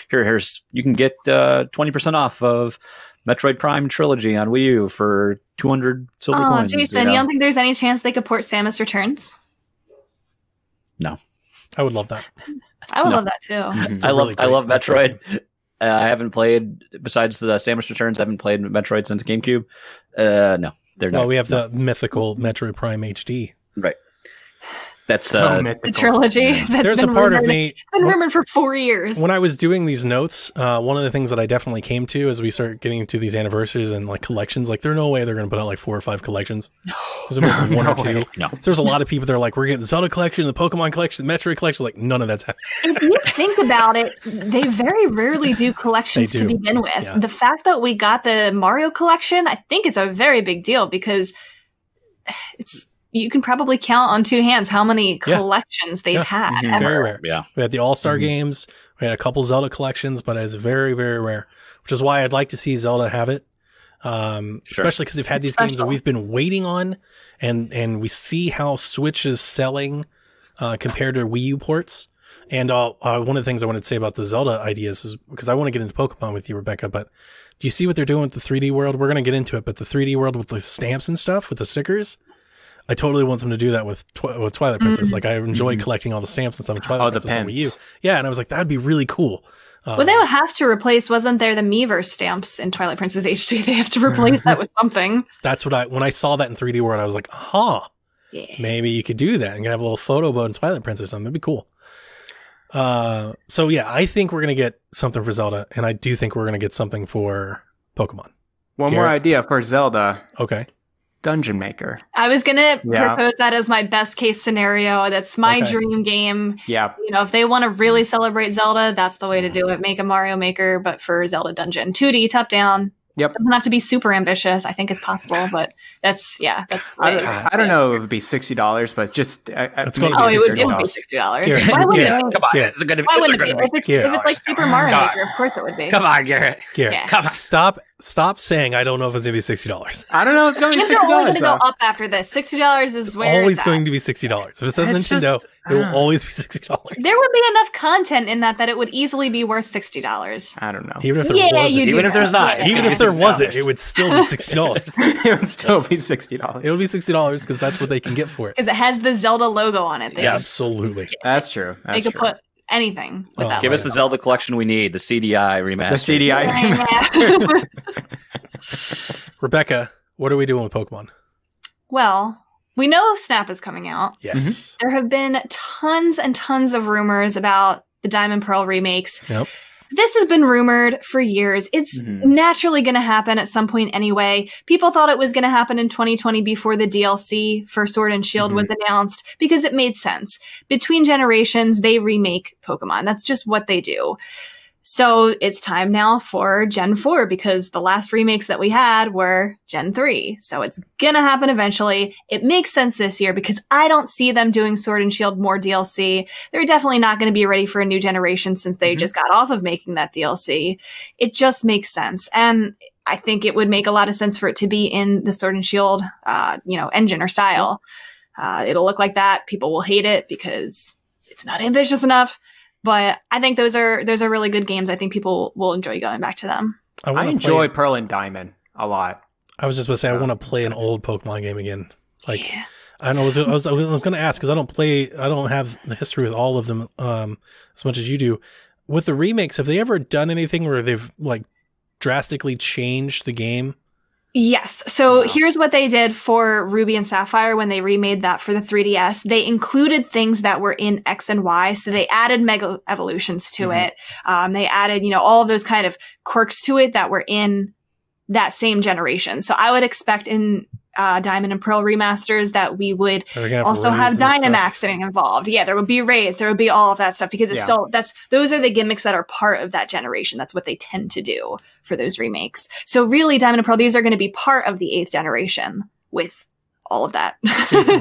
here's you can get 20% off of Metroid Prime Trilogy on Wii U for 200 silver coins. Jason, you don't think there's any chance they could port Samus Returns? No, I would love that. I would love that too. I love Metroid. I haven't played besides the Samus Returns. I haven't played Metroid since GameCube. No, they're not. Well, we have the mythical Metroid Prime HD. Right. That's the trilogy. That's There's a part of me. It's been rumored for 4 years. When I was doing these notes, one of the things that I definitely came to as we start getting into these anniversaries and like collections, like there's no way they're going to put out like 4 or 5 collections. There's maybe one or two. No. So there's a lot of people that are like, we're getting the Zelda collection, the Pokemon collection, the Metroid collection. Like none of that's happening. If you think about it, they very rarely do collections to begin with. Yeah. The fact that we got the Mario collection, I think it's a very big deal because you can probably count on 2 hands how many collections they've had. Ever. Very rare. Yeah. We had the All-Star games. We had a couple Zelda collections, but it's very, very rare, which is why I'd like to see Zelda have it. Especially because they've had these games that we've been waiting on, and we see how Switch is selling compared to Wii U ports. And one of the things I wanted to say about the Zelda ideas is because I want to get into Pokemon with you, Rebecca, but do you see what they're doing with the 3D world? We're going to get into it, but the 3D world with the stamps and stuff, with the stickers, I totally want them to do that with Twilight Princess. Like I enjoy collecting all the stamps and stuff in Twilight Princess on Wii U. Yeah, and I was like, that'd be really cool. Well, they would have to replace, wasn't there the Miiverse stamps in Twilight Princess HD? They have to replace that with something. That's what when I saw that in 3D world, I was like, maybe you could do that and have a little photo boat in Twilight Princess or something. That'd be cool. So yeah, I think we're going to get something for Zelda, and I do think we're going to get something for Pokemon. One more idea for Zelda. Okay. Dungeon Maker. I was going to propose that as my best case scenario. That's my dream game. Yeah. If they want to really celebrate Zelda, that's the way to do it. Make a Mario Maker, but for Zelda Dungeon. 2D, top down. Yep. Doesn't have to be super ambitious. I think it's possible, but that's I don't know if it would be $60, but just it's going to it be $60. would be $60. Why wouldn't it? Come on, it's going to be. Why wouldn't it be? If it's like Super Mario Maker, of course it would be. Come on, Garret. Come on. Stop saying I don't know if it's going to be $60. I don't know. It's going to be $60. Games are only going to go up after this. $60 is where always going to be $60. If it says Nintendo, it will always be $60. There would be enough content in that it would easily be worth $60. I don't know. Even if there wasn't. Even if there's not. Even if there wasn't, it would still be $60. It would still be $60. It would be $60 because that's what they can get for it. Because it has the Zelda logo on it. Absolutely. That's true. They could put anything with that. Give us the Zelda collection we need, the CDI remaster. The CDI remaster. Rebecca, what are we doing with Pokemon? Well, we know Snap is coming out. Yes. There have been tons and tons of rumors about the Diamond Pearl remakes. Yep. This has been rumored for years. It's naturally going to happen at some point anyway. People thought it was going to happen in 2020 before the DLC for Sword and Shield was announced because it made sense. Between generations, they remake Pokemon. That's just what they do. So it's time now for Gen 4 because the last remakes that we had were Gen 3. So it's going to happen eventually. It makes sense this year because I don't see them doing Sword and Shield more DLC. They're definitely not going to be ready for a new generation since they just got off of making that DLC. It just makes sense. And I think it would make a lot of sense for it to be in the Sword and Shield, engine or style. It'll look like that. People will hate it because it's not ambitious enough. But I think those are really good games. I think people will enjoy going back to them. I enjoy Pearl and Diamond a lot. I was just going to say, I want to play an old Pokemon game again. Like, yeah. I know I was going to ask because I don't have the history with all of them as much as you do. With the remakes, have they ever done anything where they've like drastically changed the game? Yes. So here's what they did for Ruby and Sapphire when they remade that for the 3DS. They included things that were in X and Y. So they added Mega Evolutions to it. They added, all of those kind of quirks to it that were in that same generation. So I would expect in Diamond and Pearl remasters that we would also have Dynamax involved. Yeah, there would be raids. There would be all of that stuff because it's those are the gimmicks that are part of that generation. That's what they tend to do for those remakes. So really, Diamond and Pearl, these are going to be part of the 8th generation with all of that.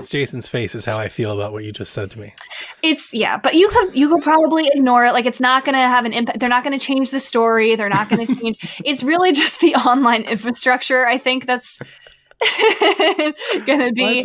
Jason's face is how I feel about what you just said to me. But you could probably ignore it. Like, it's not going to have an impact. They're not going to change the story. They're not going to change. It's really just the online infrastructure. I think that's going to be, a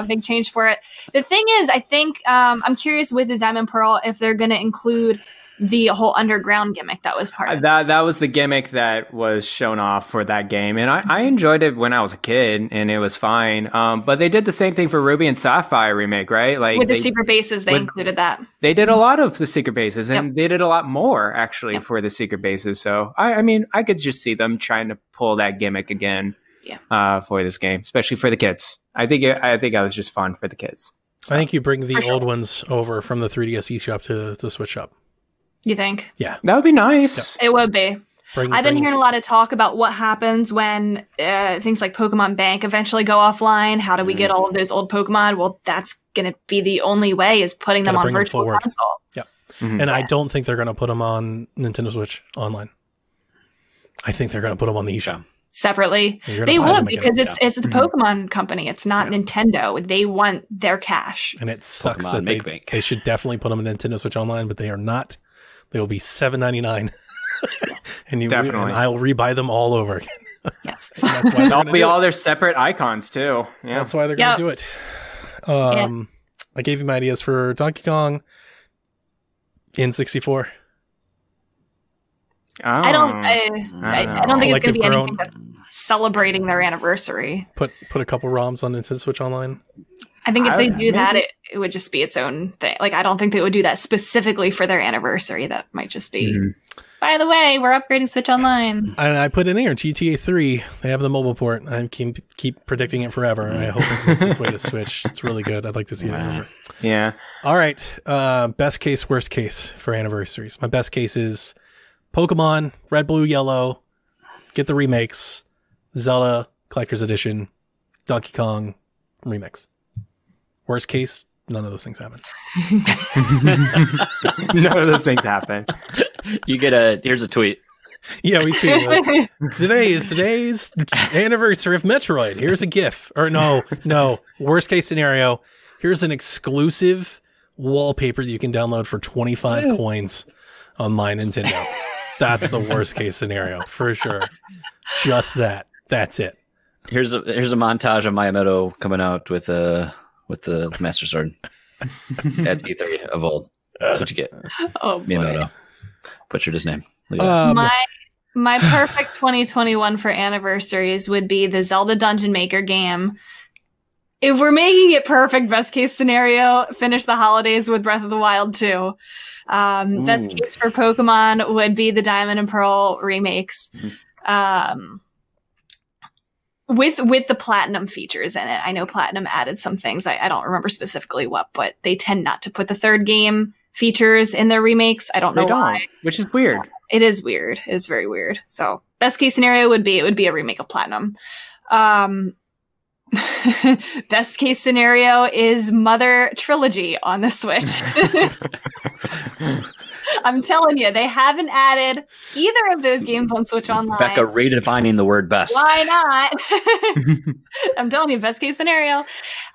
big change for it. The thing is, I think, I'm curious with the Diamond Pearl if they're going to include the whole underground gimmick that was part of that. That was the gimmick that was shown off for that game. And I enjoyed it when I was a kid and it was fine. But they did the same thing for Ruby and Sapphire remake, right? Like with the secret bases, they included that. They did a lot of the secret bases and they did a lot more actually for the secret bases. So I mean, I could just see them trying to pull that gimmick again for this game, especially for the kids. I think it was just fun for the kids. So. I think you bring the old ones over from the 3DS eShop to the Switch shop. You think? Yeah. That would be nice. It would be. I've been hearing a lot of talk about what happens when things like Pokemon Bank eventually go offline. How do we get all of those old Pokemon? Well, that's going to be the only way is putting them on Virtual Console. Yeah. And I don't think they're going to put them on Nintendo Switch online. I think they're going to put them on the eShop. Separately. They would because it's the Pokemon company. It's not Nintendo. They want their cash. And it sucks that they should definitely put them on Nintendo Switch online, but they are not. They will be $7.99, and I'll rebuy them all over again. Yes, they'll be all their separate icons too. Yeah, that's why they're going to do it. I gave you my ideas for Donkey Kong in 64. I don't think it's going to be anything that's celebrating their anniversary. Put a couple ROMs on Nintendo Switch Online. I think if they do that, it would just be its own thing. Like, I don't think they would do that specifically for their anniversary. That might just be, by the way, we're upgrading Switch Online. And I put in here, GTA 3, they have the mobile port. I keep predicting it forever. I hope it makes its way to Switch. It's really good. I'd like to see it over. Yeah. All right. Best case, worst case for anniversaries. My best case is Pokemon, Red, Blue, Yellow, get the remakes, Zelda, Collector's Edition, Donkey Kong, remix. Worst case, none of those things happen. None of those things happen. You get here's a tweet. Yeah, we see. Today is today's anniversary of Metroid. Here's a GIF. Or no. Worst case scenario. Here's an exclusive wallpaper that you can download for 25 coins on My Nintendo. That's the worst case scenario for sure. Just that. That's it. Here's a montage of Miyamoto coming out with the Master Sword at E3 of old. That's what you get. Oh boy. Miyamoto. Butchered his name. My perfect 2021 for anniversaries would be the Zelda Dungeon Maker game. If we're making it perfect, best case scenario, finish the holidays with Breath of the Wild 2. Best case for Pokemon would be the Diamond and Pearl remakes. with the platinum features in it. I know platinum added some things. I don't remember specifically what, but they tend not to put the third game features in their remakes. I don't know why. Which is weird. It is weird. It's very weird. So best case scenario would be a remake of platinum. Best case scenario is Mother Trilogy on the Switch. I'm telling you, they haven't added either of those games on Switch Online. Becca redefining the word best. Why not? I'm telling you, best case scenario.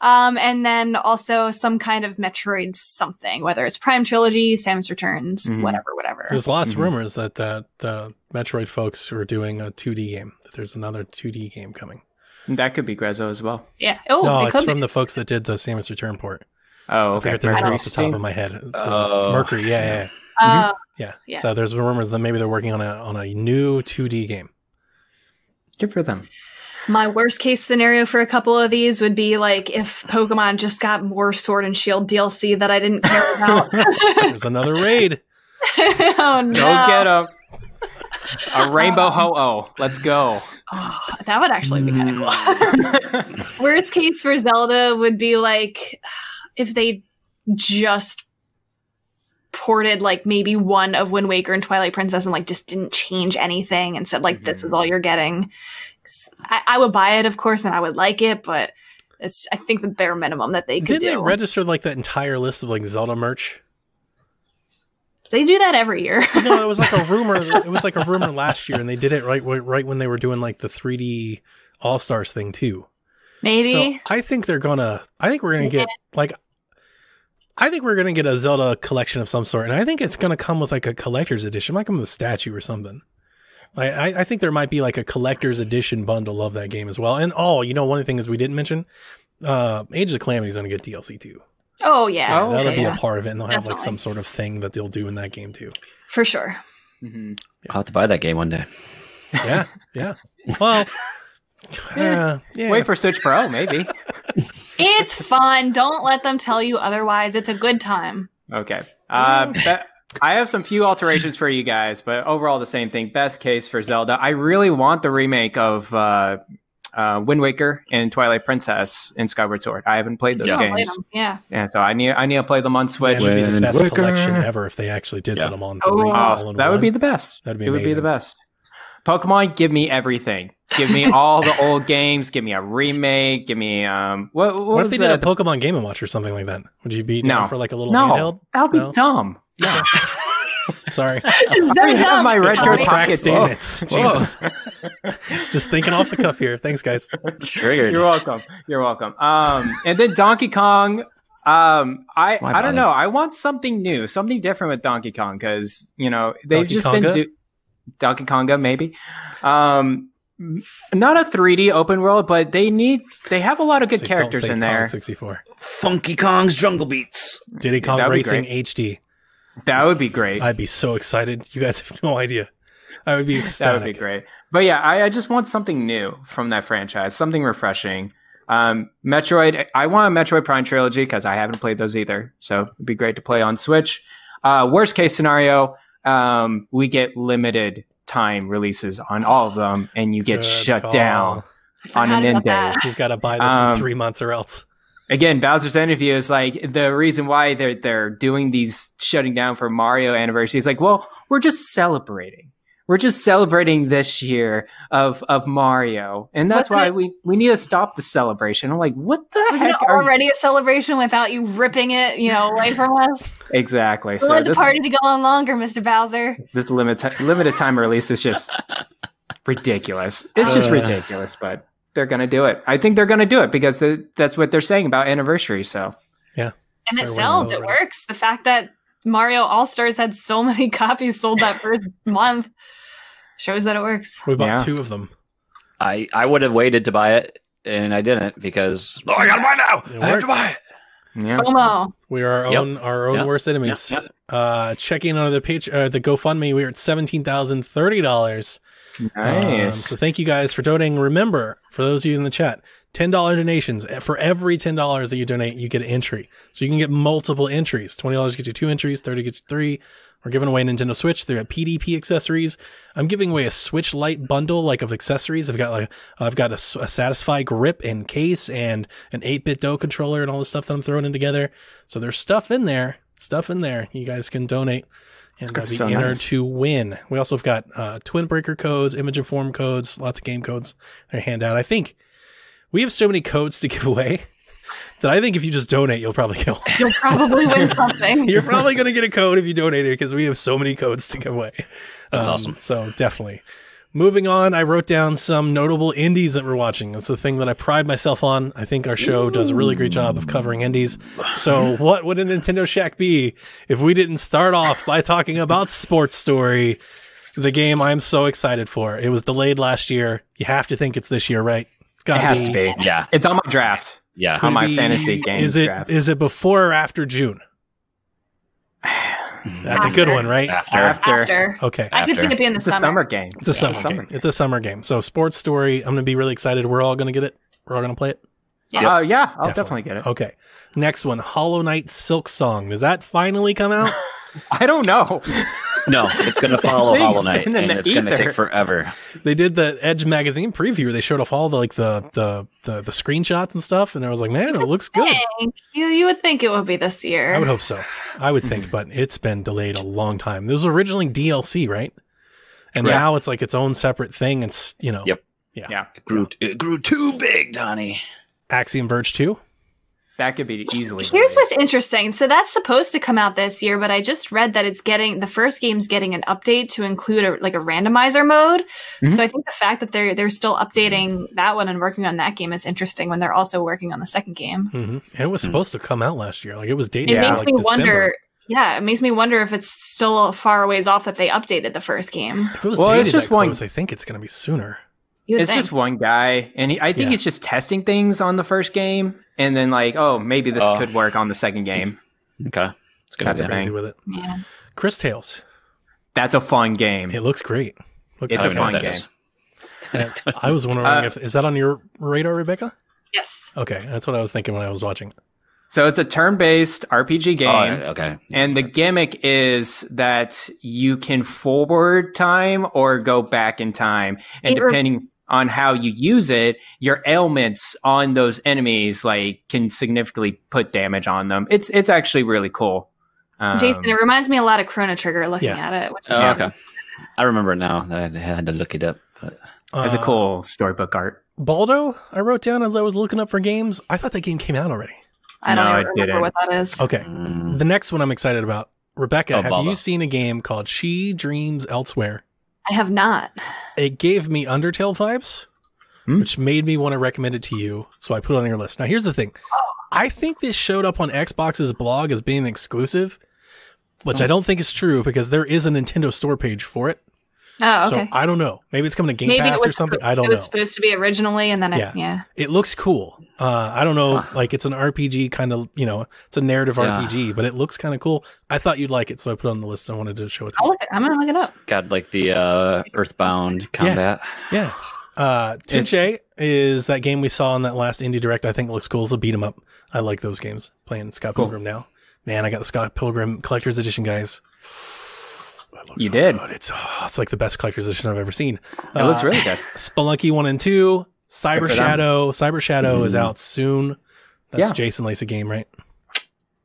And then also some kind of Metroid something, whether it's Prime Trilogy, Samus Returns, whatever. There's lots of rumors that the Metroid folks are doing a 2D game, that there's another 2D game coming. That could be Grezzo as well. Yeah. Oh, no, it's from the folks that did the Samus Return port. Oh, I okay. forget the name off the top of my head. Mercury, yeah. So there's rumors that maybe they're working on a new 2D game. Good for them. My worst case scenario for a couple of these would be like if Pokemon just got more Sword and Shield DLC that I didn't care about. There's another raid. Oh no! Go get a Rainbow Ho-Oh. Let's go. Oh, that would actually be kind of cool. Worst case for Zelda would be like if they just ported like maybe one of Wind Waker and Twilight Princess and like just didn't change anything and said like this is all you're getting. I would buy it, of course, and I would like it, but it's I think the bare minimum that they could Didn't they register like that entire list of like Zelda merch? They do that every year. No, it was like a rumor. It was like a rumor last year, and they did it right when they were doing like the 3D All Stars thing too. Maybe. So I think we're gonna get like. I think we're gonna get a Zelda collection of some sort, and I think it's gonna come with like a collector's edition. It might come with a statue or something. I think there might be like a collector's edition bundle of that game as well. And one of the things we didn't mention, Age of Calamity is gonna get DLC too. Oh yeah, that'll be a part of it, and they'll have like some sort of thing that they'll do in that game too. For sure. I'll have to buy that game one day. Yeah. Well, wait for Switch Pro, maybe. It's fun. Don't let them tell you otherwise. It's a good time. Okay. I have some few alterations for you guys, but overall the same thing. Best case for Zelda. I really want the remake of Wind Waker and Twilight Princess and Skyward Sword. I haven't played those games. Yeah. So I need to play them on Switch. It would be the best collection ever if they actually did put them on. That would be the best. That'd be amazing. It would be the best. Pokemon, give me everything. Give me all the old games. Give me a remake. Give me what if they did a Pokemon Game & Watch or something like that? Would you be down for like a little handheld? That would be dumb. No. Sorry. I have my retro pocket statements. Jesus. Just thinking off the cuff here. Thanks, guys. Triggered. You're welcome. And then Donkey Kong. I don't know. I want something new, something different with Donkey Kong because they've been Donkey Konga maybe. Not a 3D open world, but they have a lot of good characters in there. 64. Funky Kong's Jungle Beats. Diddy Kong Racing HD. That would be great. I'd be so excited. You guys have no idea. I would be ecstatic. That would be great. But yeah, I just want something new from that franchise, something refreshing. Metroid, I want a Metroid Prime Trilogy because I haven't played those either. So it'd be great to play on Switch. Worst case scenario, we get limited time releases on all of them and you get shut down on an end day. You've got to buy this in 3 months or else. Again, Bowser's interview is like the reason why they're doing these shutting down for Mario anniversaries. Like, well, we're just celebrating. We're just celebrating this year of Mario, and that's why we need to stop the celebration. I'm like, what the heck? Was it already a celebration without you ripping it, away from us? Exactly. We want the party to go on longer, Mr. Bowser. This limited time release is just ridiculous. It's just ridiculous, but they're going to do it. I think they're going to do it because that's what they're saying about anniversaries. So yeah, and it sells. It works. The fact that Mario All-Stars had so many copies sold that first month shows that it works. We bought 2 of them. I would have waited to buy it, and I didn't because I gotta buy now. I have to buy it. Yeah. FOMO. We are our own worst enemies. Checking on the GoFundMe, we are at $17,030. Nice. So thank you guys for donating. Remember, for those of you in the chat, $10 donations. For every $10 that you donate, you get an entry. So you can get multiple entries. $20 gets you 2 entries, $30 gets you 3, We're giving away a Nintendo Switch. They're at PDP accessories. I'm giving away a Switch Lite bundle like of accessories. I've got a Satisfy grip and case and an 8-bit Do controller and all the stuff that I'm throwing in together. So there's stuff in there. You guys can donate and be entered to win. We also have got Twin Breaker codes, Image and Form codes, lots of game codes they hand out. I think we have so many codes to give away that I think if you just donate, you'll probably get one. You'll probably win something. You're probably going to get a code if you donate it because we have so many codes to give away. That's awesome. So definitely. Moving on, I wrote down some notable indies that we're watching. That's the thing that I pride myself on. I think our show does a really great job of covering indies. So what would a Nintendo Shack be if we didn't start off by talking about Sports Story, the game I'm so excited for? It was delayed last year. You have to think it's this year, right? It has to be. Yeah. It's on my draft. Yeah. On my fantasy game draft. Is it before or after June? That's a good one, right? After. Okay. I could see it being the It's a summer. summer game. It's a summer game. It's a summer game. So Sports Story, I'm going to be really excited. We're all going to get it. We're all going to play it. Yeah. I'll definitely get it. Okay. Next one, Hollow Knight Silk Song. Does that finally come out? I don't know. No, it's going to follow Hollow Knight, in the and it's going to ether. take forever. They did the Edge magazine preview. They showed off all the screenshots and stuff, and I was like, man, it looks good. Thank you. You would think it would be this year. I would hope so. I would think, but it's been delayed a long time. This was originally DLC, right? And now it's like its own separate thing. It's, Yep. Yeah. It grew too big, Donnie. Axiom Verge 2. That could be easily. Here's what's interesting. So that's supposed to come out this year, but I just read that the first game's getting an update to include a randomizer mode. Mm-hmm. So I think the fact that they're still updating that one and working on that game is interesting when they're also working on the second game. Mm-hmm. And it was supposed to come out last year. Like it was dated. It makes me December. wonder. Yeah, it makes me wonder if it's still a far ways off that they updated the first game. If it was dated it's just that close, I think it's going to be sooner. It's just one guy, and I think he's just testing things on the first game, and then maybe this could work on the second game. Okay, it's gonna be crazy with it. Yeah. Chris Tales. That's a fun game. It looks great. It's a fun game. I was wondering is that on your radar, Rebecca? Yes. Okay, that's what I was thinking when I was watching. So it's a turn-based RPG game. Okay. And the gimmick is that you can forward time or go back in time, and depending on how you use it, your ailments on those enemies can significantly put damage on them. It's actually really cool. Jason, it reminds me a lot of Chrono Trigger looking at it. Okay. I remember it now that I had to look it up. But. It's a cool storybook art. Baldo, I wrote down as I was looking up for games. I thought that game came out already. I don't even remember what that is. Okay. The next one I'm excited about. Rebecca, have you seen a game called She Dreams Elsewhere? I have not. It gave me Undertale vibes, which made me want to recommend it to you. So I put it on your list. Now, here's the thing. I think this showed up on Xbox's blog as being exclusive, which I don't think is true because there is a Nintendo store page for it. Oh, okay. So I don't know. Maybe it's coming to Game Pass or something. I don't know. It was supposed to be originally, and then it looks cool. I don't know, it's an RPG kind of, it's a narrative RPG, but it looks kind of cool. I thought you'd like it, so I put it on the list. I wanted to show it to you. I'm gonna look it up. It's got the Earthbound combat. Yeah. Touche is that game we saw in that last Indie Direct. I think it looks cool. It's a beat 'em up. I like those games. Playing Scott Pilgrim now. Man, I got the Scott Pilgrim Collector's Edition, guys. You did. Good. It's like the best collector's edition I've ever seen. It looks really good. Spelunky 1 and 2, Cyber Shadow. Cyber Shadow is out soon. That's Jason Lacy game, right?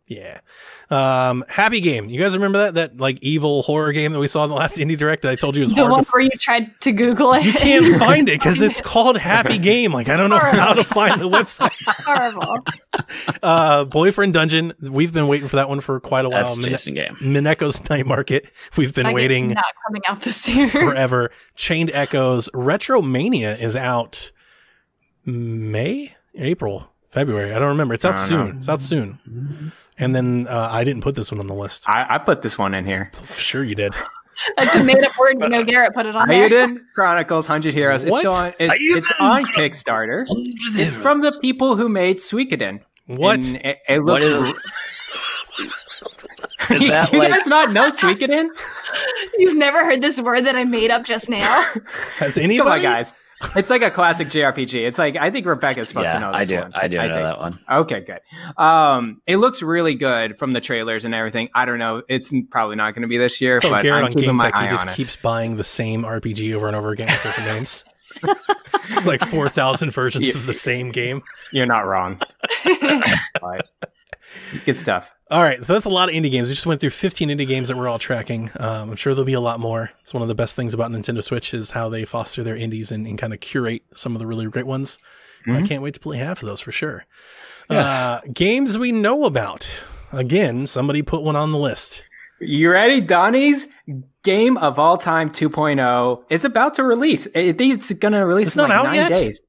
Yeah. Happy Game. You guys remember that evil horror game that we saw in the last Indie Direct that I told you was hard? The one where you tried to Google it. You can't find it because it's called Happy Game. I don't know how to find the website. Horrible. Boyfriend Dungeon. We've been waiting for that one for quite a while. That's Jason game. Mineko's Night Market. We've been waiting. Not coming out this year. Forever. Chained Echoes. Retromania is out May? April? February? I don't remember. It's out soon. It's out soon. And then I didn't put this one on the list. I put this one in here. Sure you did. That's a made-up word. Garret put it on there. You did? Chronicles 100 Heroes. It's still on. It's on Kickstarter. It's from the people who made Suikoden. What? It looks. Is that you guys not know Suikoden? You've never heard this word that I made up just now? Has anybody? Come on, guys. It's like a classic JRPG. It's like, I think Rebecca's supposed to know this one. I do know that one. Okay, good. It looks really good from the trailers and everything. I don't know. It's probably not going to be this year, So but Garret I'm on keeping my GameTech, he eye just on it. keeps buying the same RPG over and over again with different names. It's like 4,000 versions of the same game. You're not wrong. But good stuff. All right, so that's a lot of indie games. We just went through 15 indie games that we're all tracking. I'm sure there'll be a lot more. It's one of the best things about Nintendo Switch is how they foster their indies and kind of curate some of the really great ones. I can't wait to play half of those for sure. Yeah. Games we know about. Again, somebody put one on the list. You ready? Donnie's Game of All Time 2.0 is about to release. It's going to release It's in not like out 9 yet? days.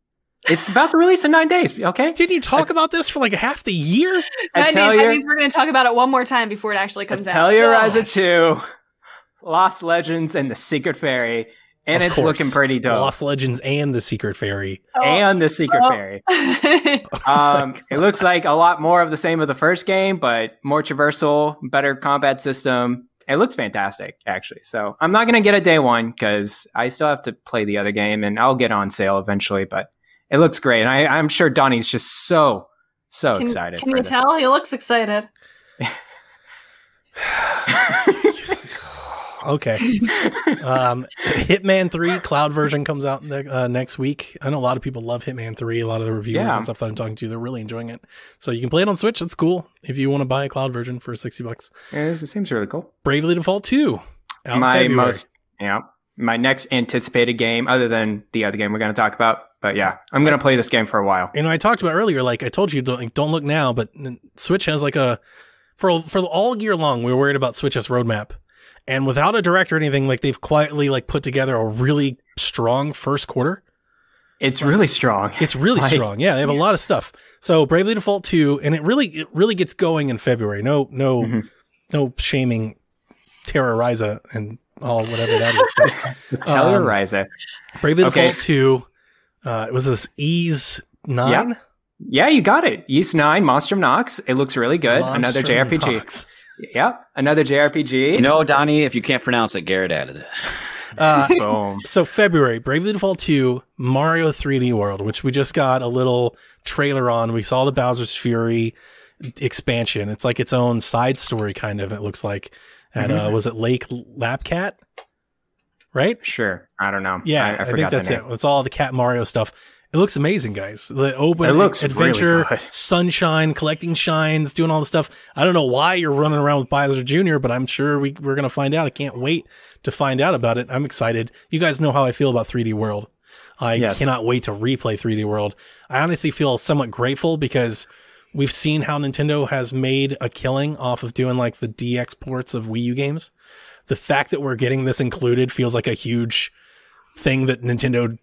It's about to release in 9 days, okay? Didn't you talk about this for like half the year? I That means we're going to talk about it one more time before it actually comes out. Tell your Rise 2, Lost Legends, and the Secret Fairy. And Of it's course. looking pretty dope. Lost Legends and the Secret Fairy. And the Secret Fairy. It looks like a lot more of the same of the first game, but more traversal, better combat system. It looks fantastic, actually. So I'm not going to get it day one because I still have to play the other game, and I'll get on sale eventually. But it looks great, and I'm sure Donnie's just so excited. Can you tell? He looks excited. Okay. Hitman 3 cloud version comes out next week. I know a lot of people love Hitman 3. A lot of the reviewers and stuff that I'm talking to, they're really enjoying it. So you can play it on Switch. That's cool. If you want to buy a cloud version for $60. Yeah, it seems really cool. Bravely Default 2. Out in February. My next anticipated game, other than the other game we're going to talk about. But yeah, I'm going to play this game for a while. And I talked about earlier, like I told you, don't look now, but Switch has like for all year long, we were worried about Switch's roadmap. And without a direct or anything, like they've quietly like put together a really strong first quarter. It's really strong. It's really strong. Yeah, they have a lot of stuff. So Bravely Default 2, and it really gets going in February. No shaming Terroriza and all whatever that is. Terroriza. Bravely Default 2. It was this Ease 9. Yeah, you got it. Ease 9, Monstrum Nox. It looks really good. Another JRPG. Nox. Yep, another JRPG. You know, Donnie, if you can't pronounce it, Garret added it. Boom. So February, Bravely Default 2, Mario 3D World, which we just got a little trailer on. We saw the Bowser's Fury expansion. It's like its own side story, kind of, it looks like. At, was it Lake Lapcat? Right? Sure. I don't know. Yeah, I think that's it. It's all the Cat Mario stuff. It looks amazing, guys. The open adventure, really sunshine, collecting shines, doing all the stuff. I don't know why you're running around with Bowser Jr., but I'm sure we're going to find out. I can't wait to find out about it. I'm excited. You guys know how I feel about 3D World. I cannot wait to replay 3D World. I honestly feel somewhat grateful because we've seen how Nintendo has made a killing off of doing like the DX ports of Wii U games. The fact that we're getting this included feels like a huge thing that Nintendo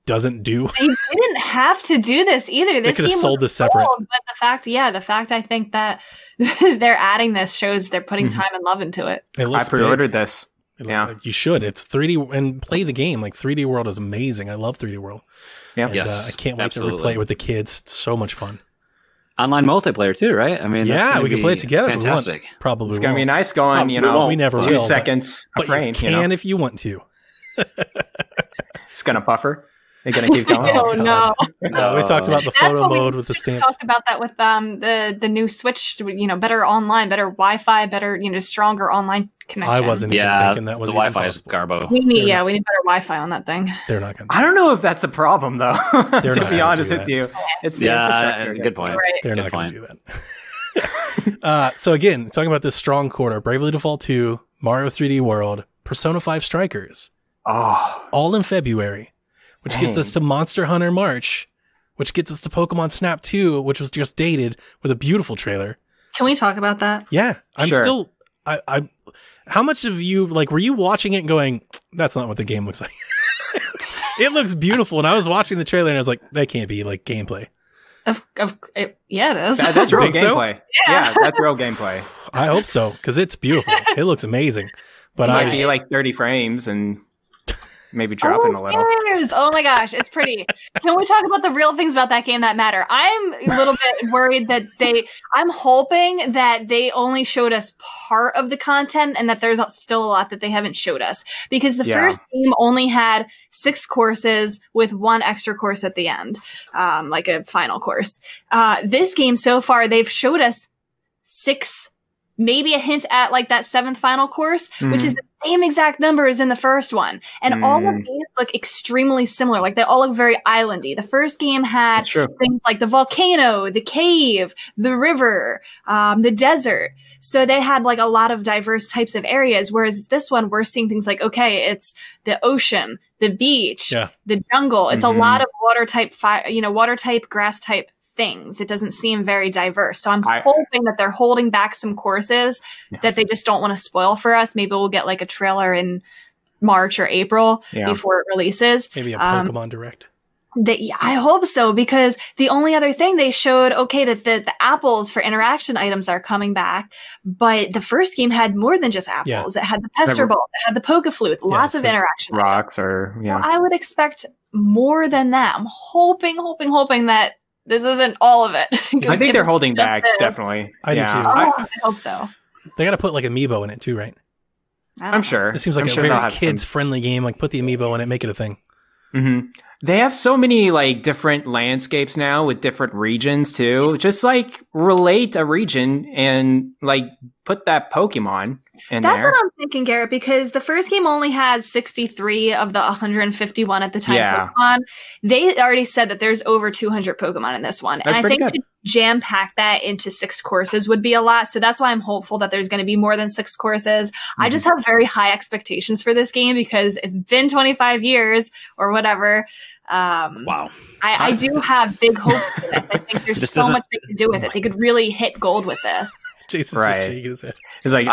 doesn't do. They didn't have to do this either. This could have game sold was this separate. sold, but the fact I think that they're adding this shows they're putting time and love into it. I pre-ordered this. Yeah, you should. It's 3D and play the game. Like 3D World is amazing. I love 3D World. Yeah, and, I can't wait to replay it with the kids. It's so much fun. Online multiplayer too, right? I mean, yeah, we can play it together. Fantastic. If we want. Probably it's gonna be nice going. we never 2 will, seconds a frame. You can if you want to. It's gonna buffer. They're gonna keep going. Oh no! No, we talked about the photo mode with the stance. We talked about that with the new Switch. Better online, better Wi-Fi, better stronger online connection. I wasn't even thinking that was the Wi-Fi is garbo. We need better Wi-Fi on that thing. They're not going. I don't know if that's the problem though. To be honest with you, it's the infrastructure. Good point. Right. They're not going to do that. So again, talking about this strong quarter: Bravely Default 2, Mario 3D World, Persona 5 Strikers, all in February. Which gets us to Monster Hunter March, which gets us to Pokemon Snap 2, which was just dated with a beautiful trailer. Can we talk about that? Yeah. How much of you, were you watching it and going, that's not what the game looks like? It looks beautiful. And I was watching the trailer and I was like, that can't be gameplay. Yeah, it is. That's real gameplay. So? Yeah, that's real gameplay. I hope so, because it's beautiful. It looks amazing. But it might be 30 frames and... maybe dropping a little. Cares? Oh my gosh, it's pretty. Can we talk about the real things about that game that matter? I'm a little bit worried that I'm hoping that they only showed us part of the content and that there's still a lot that they haven't showed us. Because the first game only had 6 courses with 1 extra course at the end, like a final course. This game so far, they've showed us 6, maybe a hint at like that 7th final course, which is the same exact number as in the first one. And all of these look extremely similar. Like they all look very islandy. The first game had things like the volcano, the cave, the river, the desert. So they had like a lot of diverse types of areas. Whereas this one, we're seeing things like, okay, it's the ocean, the beach, the jungle. It's a lot of water type, water type, grass type things. It doesn't seem very diverse. So I'm hoping that they're holding back some courses that they just don't want to spoil for us. Maybe we'll get like a trailer in March or April before it releases. Maybe a Pokemon Direct. I hope so, because the only other thing they showed, that the apples for interaction items are coming back, but the first game had more than just apples. It had the pester balls, it had the Poke-Flute, lots of interaction rocks items. So I would expect more than that. I'm hoping that this isn't all of it. I think they're holding back, definitely. I do too. I hope so. They got to put like Amiibo in it too, right? I'm sure. It seems like a very kids-friendly game. Like put the Amiibo in it, make it a thing. They have so many like different landscapes now with different regions too. Just like relate a region and like put that Pokemon in That's there. What I'm thinking, Garret, because the first game only had 63 of the 151 at the time Pokemon. They already said that there's over 200 Pokemon in this one. That's and I think good. to jam pack that into 6 courses would be a lot. So that's why I'm hopeful that there's going to be more than 6 courses. I just have very high expectations for this game because it's been 25 years or whatever. Wow. I do have big hopes for this. I think there's so much they could do with it. They could really hit gold with this. Jason's just shaking his head. He's like,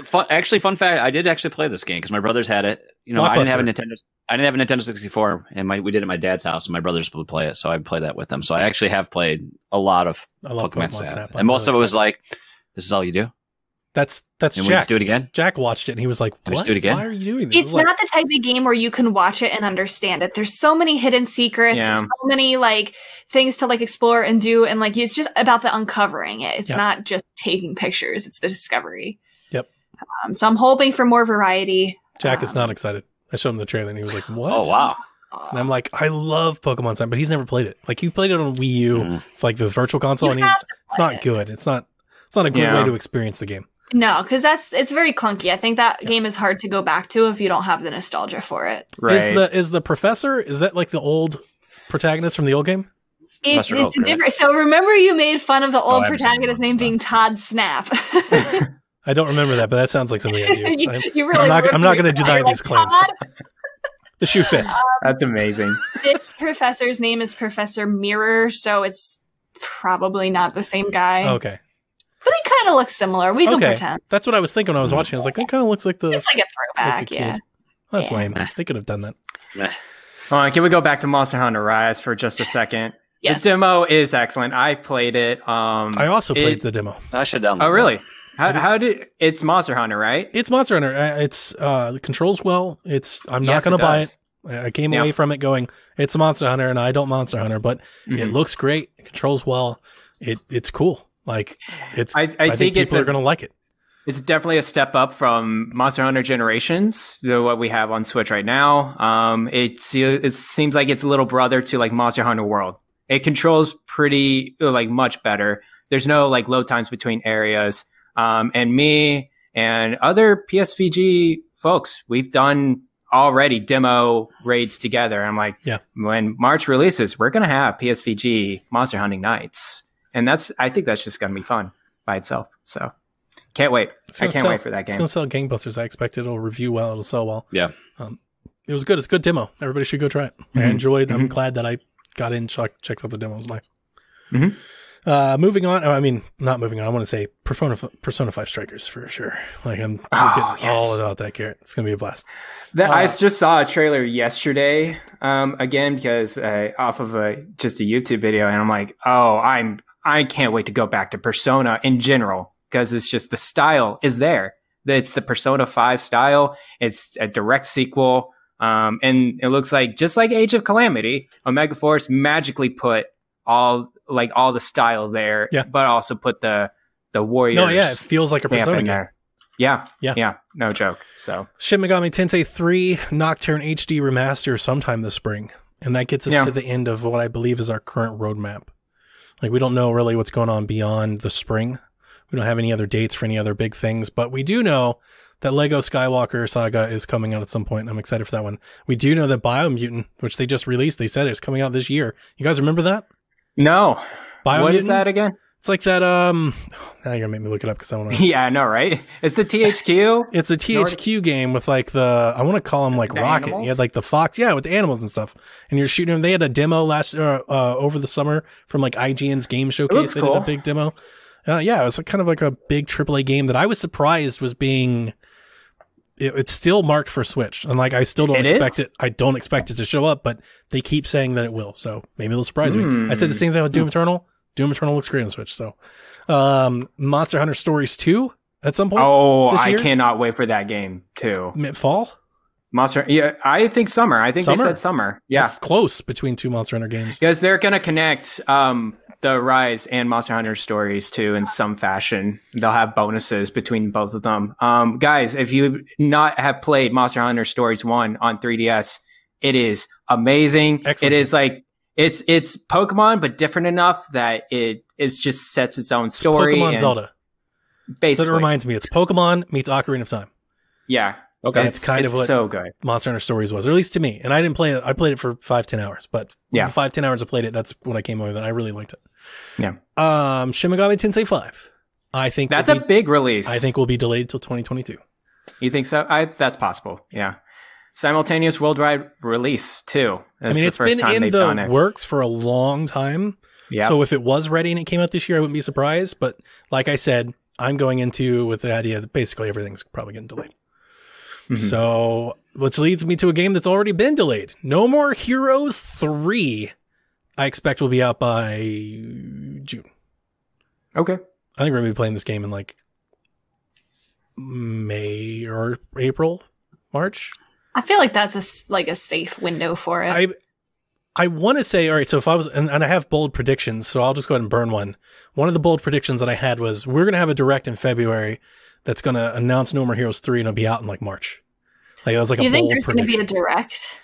fun fact, I did actually play this game because my brothers had it. I didn't have a Nintendo. I didn't have a Nintendo 64, and we did it at my dad's house, and my brothers would play it, so I play that with them. So I actually have played a lot of Pokemon Snap, and most of it was like, "This is all you do." That's and Jack. we just do it again. Jack watched it and he was like, "What? Just do it again? Why are you doing this?" It's not the type of game where you can watch it and understand it. There's so many hidden secrets, so many like things to like explore and do, and like it's just about the uncovering it. It's not just taking pictures; it's the discovery. Yep. So I'm hoping for more variety. Jack is not excited. I showed him the trailer and he was like, "What?" Oh wow! And I'm like, "I love Pokemon Snap," but he's never played it. Like he played it on Wii U, like the Virtual Console, and it's not good. It's not a good way to experience the game. No, because it's very clunky. I think that game is hard to go back to if you don't have the nostalgia for it. Right. Is the professor, is that like the old protagonist from the old game? It's different. So remember you made fun of the old protagonist name being Todd Snap. I don't remember that, but that sounds like something I do. You really I'm not going to deny these claims. The shoe fits. That's amazing. This professor's name is Professor Mirror, so it's probably not the same guy. Okay. But he kind of looks similar. We can pretend. That's what I was thinking when I was watching. I was like, that kind of looks like the... It's like a throwback, yeah. That's lame. They could have done that. Hold on, can we go back to Monster Hunter Rise for just a second? Yes. The demo is excellent. I played it. I also played the demo. I should download. Oh, really? How did it's Monster Hunter, right? It's Monster Hunter. It's it controls well. I'm not going to buy it. I came away from it going, it's Monster Hunter, and I don't Monster Hunter, but it looks great. It controls well. It's cool. Like I think people are going to like it. It's definitely a step up from Monster Hunter Generations, what we have on Switch right now. It seems like it's a little brother to like Monster Hunter World. It controls pretty like much better. There's no like load times between areas. And me and other PSVG folks, we've done already demo raids together. I'm like, when March releases, we're going to have PSVG Monster Hunting Nights. And I think that's just going to be fun by itself. So can't wait. I can't wait for that game. It's going to sell gangbusters. I expect it'll review well. It'll sell well. Yeah. It was good. It's a good demo. Everybody should go try it. I enjoyed. I'm glad that I got in, checked out the demo. It was nice. Moving on. Not moving on. I want to say Persona 5 Strikers for sure. Like I'm getting all about that, Garret. It's going to be a blast. I just saw a trailer yesterday, again, because off of just a YouTube video. And I'm like, I can't wait to go back to Persona in general, because it's just the style is there. It's the Persona 5 style. It's a direct sequel. And it looks like, just like Age of Calamity, Omega Force magically put all the style there, but also put the Warriors. No, yeah, it feels like a Persona game. There. Yeah, no joke. So Shin Megami Tensei 3 Nocturne HD remaster sometime this spring, and that gets us to the end of what I believe is our current roadmap. Like, we don't know really what's going on beyond the spring. We don't have any other dates for any other big things, but we do know that Lego Skywalker Saga is coming out at some point. I'm excited for that one. We do know that Biomutant, which they just released, they said it's coming out this year. You guys remember that? No. Biomutant? What is that again? It's like that, now you're gonna make me look it up because I want to. Yeah, I know, right? It's the THQ? It's a THQ game with like I want to call him like Rocket. Animals? You had like the fox, with the animals and stuff. And you're shooting them. They had a demo over the summer from like IGN's Game Showcase. They did a big demo. It was kind of like a big AAA game that I was surprised was being. It's still marked for Switch, and like I still don't expect it. I don't expect it to show up, but they keep saying that it will. So maybe they'll surprise me. I said the same thing with Doom Eternal. Doom Eternal looks great on Switch. So, Monster Hunter Stories 2 at some point. Oh, this year? I cannot wait for that game too. Fall? Monster, I think summer. I think they said summer. Yeah, it's close between two Monster Hunter games because they're gonna connect the Rise and Monster Hunter Stories too in some fashion. They'll have bonuses between both of them. Guys, if you not have played Monster Hunter Stories 1 on 3DS, it is amazing. Excellent. It is like it's Pokemon, but different enough that it just sets its own story. Pokemon Zelda. Basically, that reminds me, it's Pokemon meets Ocarina of Time. Yeah. Okay. It's kind of what so good. Monster Hunter Stories was, or at least to me. And I didn't play it. I played it for 5-10 hours, but the 5-10 hours I played it, that's when I came away with it. I really liked it. Yeah. Shin Megami Tensei 5. I think that's a big release. I think will be delayed till 2022. You think so? That's possible. Yeah. Simultaneous worldwide release too. That's it's been in the works for a long time. Yeah. So if it was ready and it came out this year, I wouldn't be surprised. But like I said, I'm going into with the idea that basically everything's probably getting delayed. Mm-hmm. So, which leads me to a game that's already been delayed. No More Heroes 3, I expect will be out by June. Okay. I think we're going to be playing this game in like May or April, March. I feel like that's a safe window for it. I want to say, all right, so if I was, and I have bold predictions, so I'll just go ahead and burn one. One of the bold predictions that I had was we're going to have a direct in February that's going to announce No More Heroes 3 and it'll be out in like March. Like that was like a bold prediction. You think there's going to be a direct?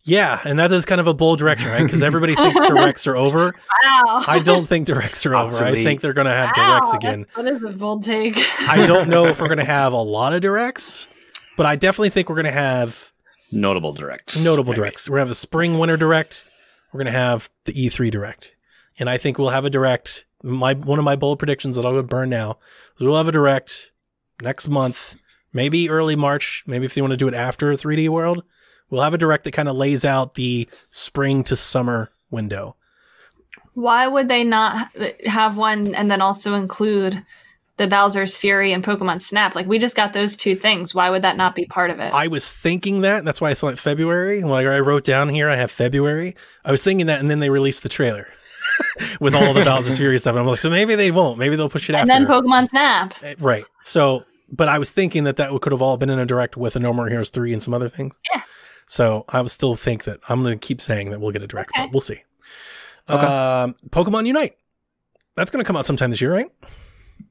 Yeah, and that is kind of a bold direction, right? Because everybody thinks directs are over. Wow. I don't think directs are over. I think they're going to have directs again. That is a bold take. I don't know if we're going to have a lot of directs, but I definitely think we're going to have notable directs. We're going to have the spring winter direct. We're going to have the E3 direct. And I think we'll have a direct. One of my bold predictions that I'll go burn now is we'll have a direct next month, maybe early March, maybe if they want to do it after 3D World. We'll have a direct that kind of lays out the spring to summer window. Why would they not have one and then also include the Bowser's Fury and Pokemon Snap? Like, we just got those two things. Why would that not be part of it? I was thinking that. That's why I thought February. Like I wrote down here, I have February. I was thinking that, and then they released the trailer with all the Bowser's Fury stuff. And I'm like, so maybe they won't. Maybe they'll push it after. And then Pokemon Snap. Right. So, but I was thinking that could have all been in a direct with a No More Heroes 3 and some other things. Yeah. So I would still think that I'm going to keep saying that we'll get a direct, but we'll see. Okay. Pokemon Unite. That's going to come out sometime this year, right?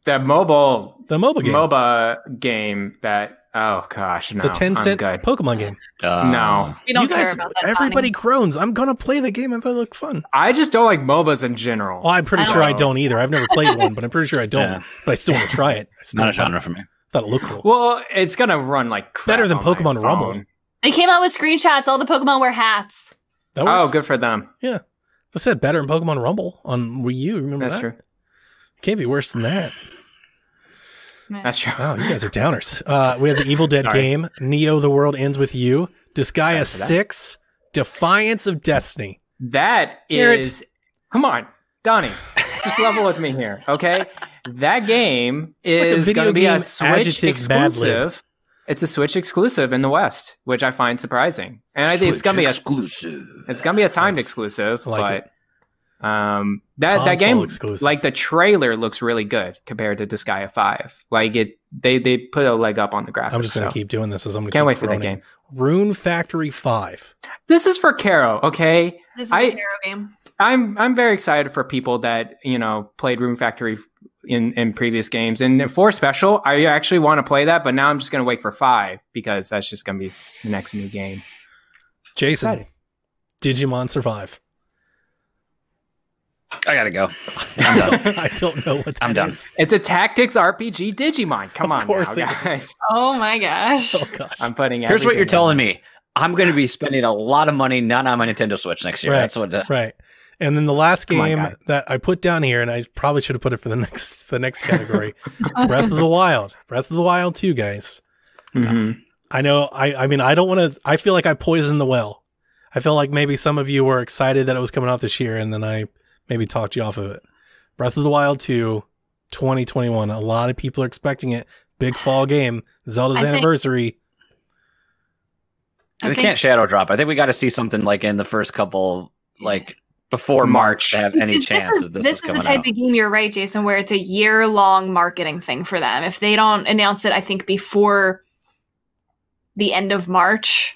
The mobile game. MOBA game that, oh gosh, no. The 10-cent Pokemon game. No. You don't care about that. Everybody groans. I'm going to play the game. I thought it looked fun. I just don't like MOBAs in general. Well, I'm pretty sure I don't either. I've never played one, but I'm pretty sure I don't. Yeah. But I still want to try it. It's not a genre for me. Thought it looked cool. Well, it's going to run like crap. Better than Pokemon Rumble. They came out with screenshots. All the Pokemon wear hats. Oh, good for them. Yeah. I said better than Pokemon Rumble on Wii U. Remember That's that? True. Can't be worse than that. That's true. Wow, you guys are downers. We have the Evil Dead game, Neo the World Ends With You, Disgaea 6, Defiance of Destiny. That is... Come on, Donnie. Just level with me here, okay? That game is going to be a Switch exclusive. It's a Switch exclusive in the West, which I find surprising. And I think it's going to be exclusive. It's going to be a timed exclusive, but that game, exclusive. Like the trailer looks really good compared to Disgaea 5. Like they put a leg up on the graphics. I'm just going to keep doing this as I'm going to Can't wait for that game. Rune Factory 5. This is for Caro, okay? This is a Caro game. I'm very excited for people that, played Rune Factory in previous games. And for Special, I actually want to play that, but now I'm just going to wait for 5 because that's just going to be the next new game. Jason, Excited. Digimon Survive. I gotta go. I'm done. I don't know what that I'm done. is. It's a tactics RPG Digimon. Come on course now, it guys. Oh my gosh. Oh, gosh. I'm putting Here's what everything you're telling in. me. I'm going to be spending a lot of money not on my Nintendo Switch next year. Right, That's what. right. And then the last Come on, game guy. that I put down here, and I probably should have put it for the next category, Breath of the Wild. Breath of the Wild 2, guys. Mhm. I know. I mean, I don't want to. I feel like I poisoned the well. I feel like maybe some of you were excited that it was coming out this year, and then I maybe talked you off of it. Breath of the Wild 2, 2021. A lot of people are expecting it. Big fall game. Zelda's anniversary. They can't shadow drop. I think we got to see something like in the first couple, like before March, to have any chance of this is coming the type out. of game, you're right, Jason, where it's a year-long marketing thing for them. If they don't announce it, I think, before the end of March,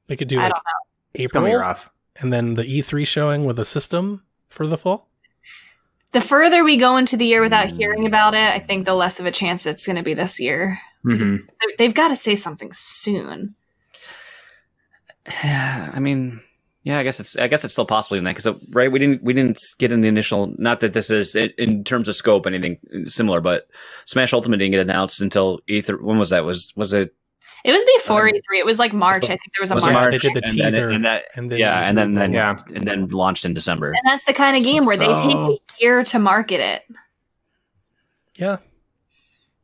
They could do I like don't know. It's going to be April, rough. and then the E3 showing with a system for the fall. The further we go into the year without hearing about it, I think the less of a chance it's going to be this year. Mhm. They've got to say something soon. I mean, yeah, I guess it's still possible in that because right, we didn't get an initial. Not that this is in terms of scope anything similar, but Smash Ultimate didn't get announced until E3. When was that? Was it? It was before E3. It was like March. I think there was a Was it March. March? They did the teaser, and then launched in December. And that's the kind of game where they take a year to market it. Yeah,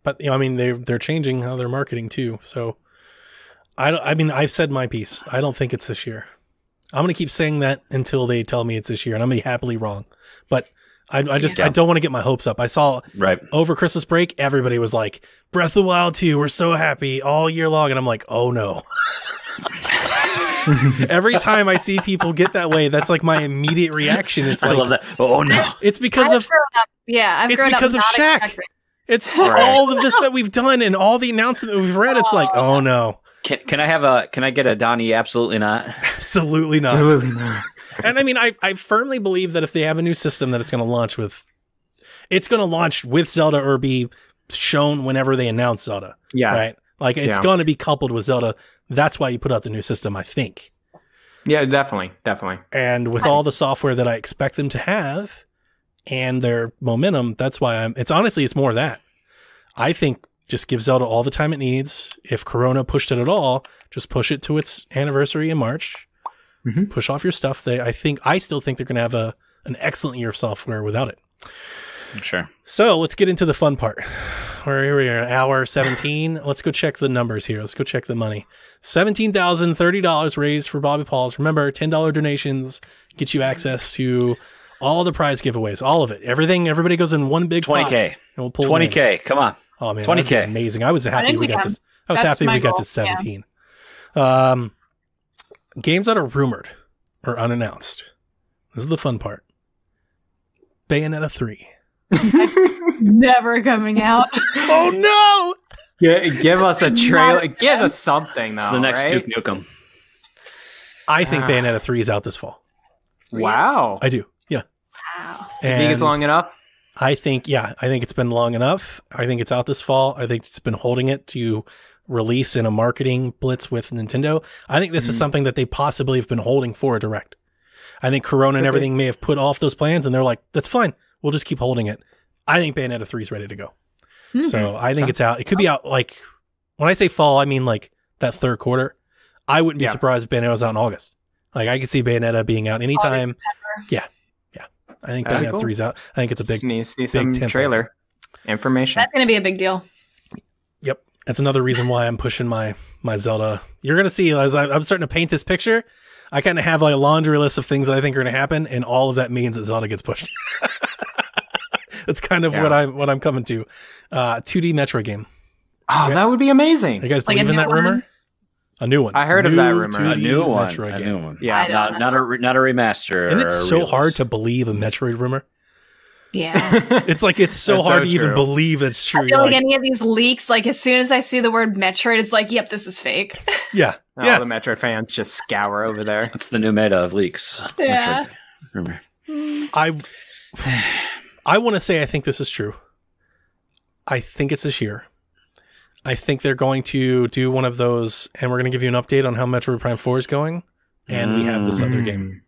but I mean, they're changing how they're marketing too. So I mean, I've said my piece. I don't think it's this year. I'm gonna keep saying that until they tell me it's this year, and I'm gonna be happily wrong. But I don't want to get my hopes up. I saw over Christmas break, everybody was like, Breath of the Wild 2, we're so happy all year long. And I'm like, oh no. Every time I see people get that way, that's like my immediate reaction. It's like, I love that. Oh no. It's because of Shaq. It's all of this that we've done and all the announcement we've read. It's like, oh no. Can I get a Donnie? Absolutely not. Absolutely not. Absolutely not. And I mean, I firmly believe that if they have a new system that it's going to launch with Zelda or be shown whenever they announce Zelda. Yeah. Right. Like it's going to be coupled with Zelda. That's why you put out the new system, I think. Yeah, definitely. And with all the software that I expect them to have and their momentum, that's why it's more of that. I think just give Zelda all the time it needs. If Corona pushed it at all, just push it to its anniversary in March. Mm-hmm. Push off your stuff. I still think they're going to have an excellent year of software without it. Sure. So let's get into the fun part. Here we are, hour 17. Let's go check the numbers here. Let's go check the money. $17,030 raised for Bobby Pauls. Remember, $10 donations get you access to all the prize giveaways, all of it. Everything. Everybody goes in one big pot. 20K. And we'll pull 20K. names. Come on. Oh man, 20K. Amazing. I was happy we got to 17. Yeah. Games that are rumored or unannounced. This is the fun part. Bayonetta 3. Never coming out. Oh no! Yeah, give us a trailer. Give us something though. It's the next right? Duke Nukem. I think Bayonetta 3 is out this fall. Wow. I do. Yeah. Wow. You think it's long enough? I think it's been long enough. I think it's out this fall. I think it's been holding it to release in a marketing blitz with Nintendo. I think this is something that they possibly have been holding for a direct. I think Corona and everything may have put off those plans and they're like, that's fine. We'll just keep holding it. I think Bayonetta 3 is ready to go. Mm-hmm. So I think it's out. It could be out like, when I say fall, I mean like that third quarter. I wouldn't be surprised if Bayonetta was out in August. Like I could see Bayonetta being out anytime. Yeah. I think Bayonetta 3 is out. I think it's a big trailer information. That's going to be a big deal. Yep. That's another reason why I'm pushing my Zelda. You're going to see, as I'm starting to paint this picture, I kind of have like a laundry list of things that I think are going to happen, and all of that means that Zelda gets pushed. That's kind of what I'm coming to. 2D Metroid game. Oh, that would be amazing. You guys believe in that rumor? A new one. I heard of that rumor. A new one. Metroid game. Yeah, not a remaster. And it's so hard to believe a Metroid rumor. Yeah. It's like it's so That's hard so to even true. believe it's true. I feel You're like any of these leaks, like as soon as I see the word Metroid, it's like, yep, this is fake. yeah, All yeah. the Metroid fans just scour over there. That's the new meta of leaks. Yeah. Metroid Rumor. I want to say I think this is true. I think it's this year. I think they're going to do one of those, and we're going to give you an update on how Metroid Prime 4 is going, and we have this other game.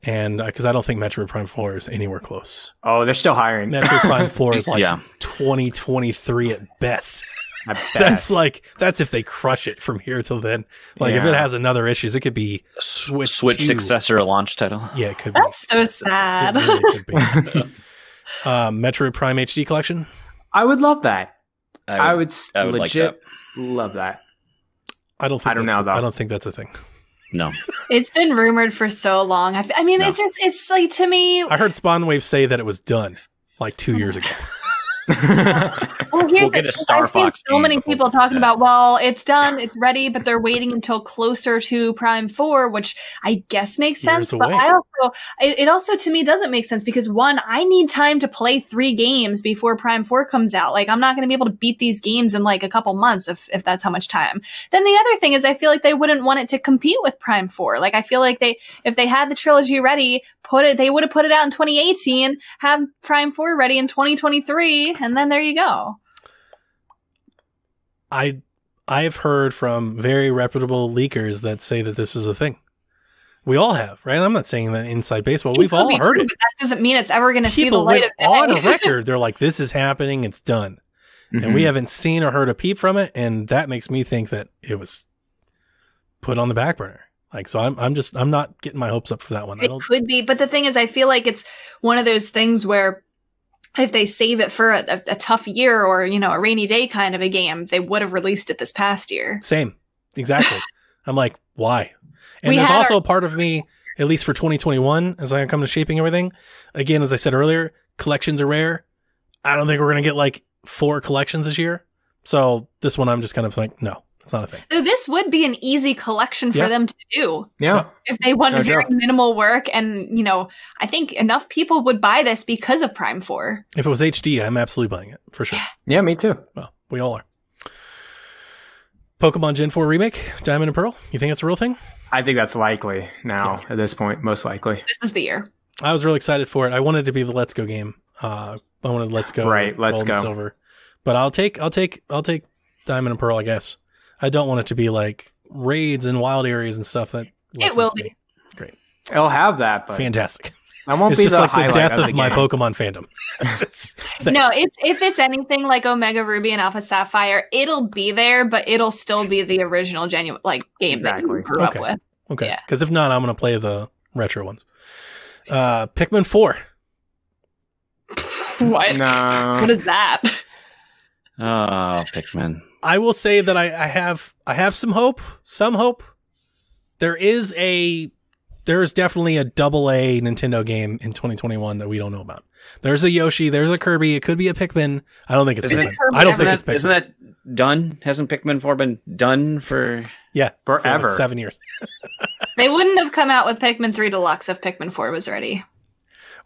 And because I don't think Metroid Prime 4 is anywhere close. Oh, they're still hiring. Metroid Prime 4 is like Yeah. 2023 at best. At best. That's if they crush it from here till then. Like if it has another issues, it could be Switch 2. successor launch title. Yeah, it could be. That's so sad. It really could be. Metroid Prime HD Collection. I would love that. I would like legit that. love that. I don't know, though. I don't think that's a thing. No. It's been rumored for so long. I mean, it's like, to me. I heard Spawnwave say that it was done like 2 years ago. Well, here's get a the Star I've seen Fox so game many before people talking about, well, it's done, it's ready, but they're waiting until closer to Prime 4, which I guess makes sense. Years But away. it also to me doesn't make sense because one, I need time to play 3 games before Prime 4 comes out. Like I'm not going to be able to beat these games in like a couple months if that's how much time. Then the other thing is I feel like they wouldn't want it to compete with Prime 4. Like I feel like if they had the trilogy ready, they would have put it out in 2018, have Prime 4 ready in 2023, and then there you go. I've heard from very reputable leakers that say that this is a thing. We all have, right? I'm not saying that inside baseball. We've all heard it. But that doesn't mean it's ever going to see the People light went of day. on record. They're like, "This is happening. It's done," and we haven't seen or heard a peep from it. And that makes me think that it was put on the back burner. Like, so I'm not getting my hopes up for that one. It could be, but the thing is, I feel like it's one of those things where if they save it for a tough year or, a rainy day kind of a game, they would have released it this past year. Same. Exactly. I'm like, why? And there's also a part of me, at least for 2021, as I come to shaping everything. Again, as I said earlier, collections are rare. I don't think we're going to get like 4 collections this year. So this one, I'm just kind of like, no, it's not a thing. So this would be an easy collection for them to do. Yeah. If they wanted very minimal work and, I think enough people would buy this because of Prime 4. If it was HD, I'm absolutely buying it for sure. Yeah, me too. Well, we all are. Pokemon Gen 4 Remake, Diamond and Pearl. You think it's a real thing? I think that's likely now at this point, most likely. This is the year. I was really excited for it. I wanted it to be the Let's Go game. I wanted Let's Go, right? Let's Gold Go, and Silver. But I'll take Diamond and Pearl, I guess. I don't want it to be like raids and wild areas and stuff. That it will be great. It'll have that, but fantastic. I won't It's be just the like the highlight death of of the my game. Pokemon fandom. No, if it's anything like Omega Ruby and Alpha Sapphire, it'll be there, but it'll still be the original genuine game that you grew up with. Okay, because if not, I'm going to play the retro ones. Pikmin 4. What? No. What is that? Oh, Pikmin. I will say that I have some hope. Some hope. There is definitely a AA Nintendo game in 2021 that we don't know about. There's a Yoshi, there's a Kirby, it could be a Pikmin. I don't think it's Pikmin. I don't think it's Pikmin. Isn't that done? Hasn't Pikmin 4 been done for forever? For like 7 years. They wouldn't have come out with Pikmin 3 Deluxe if Pikmin 4 was ready.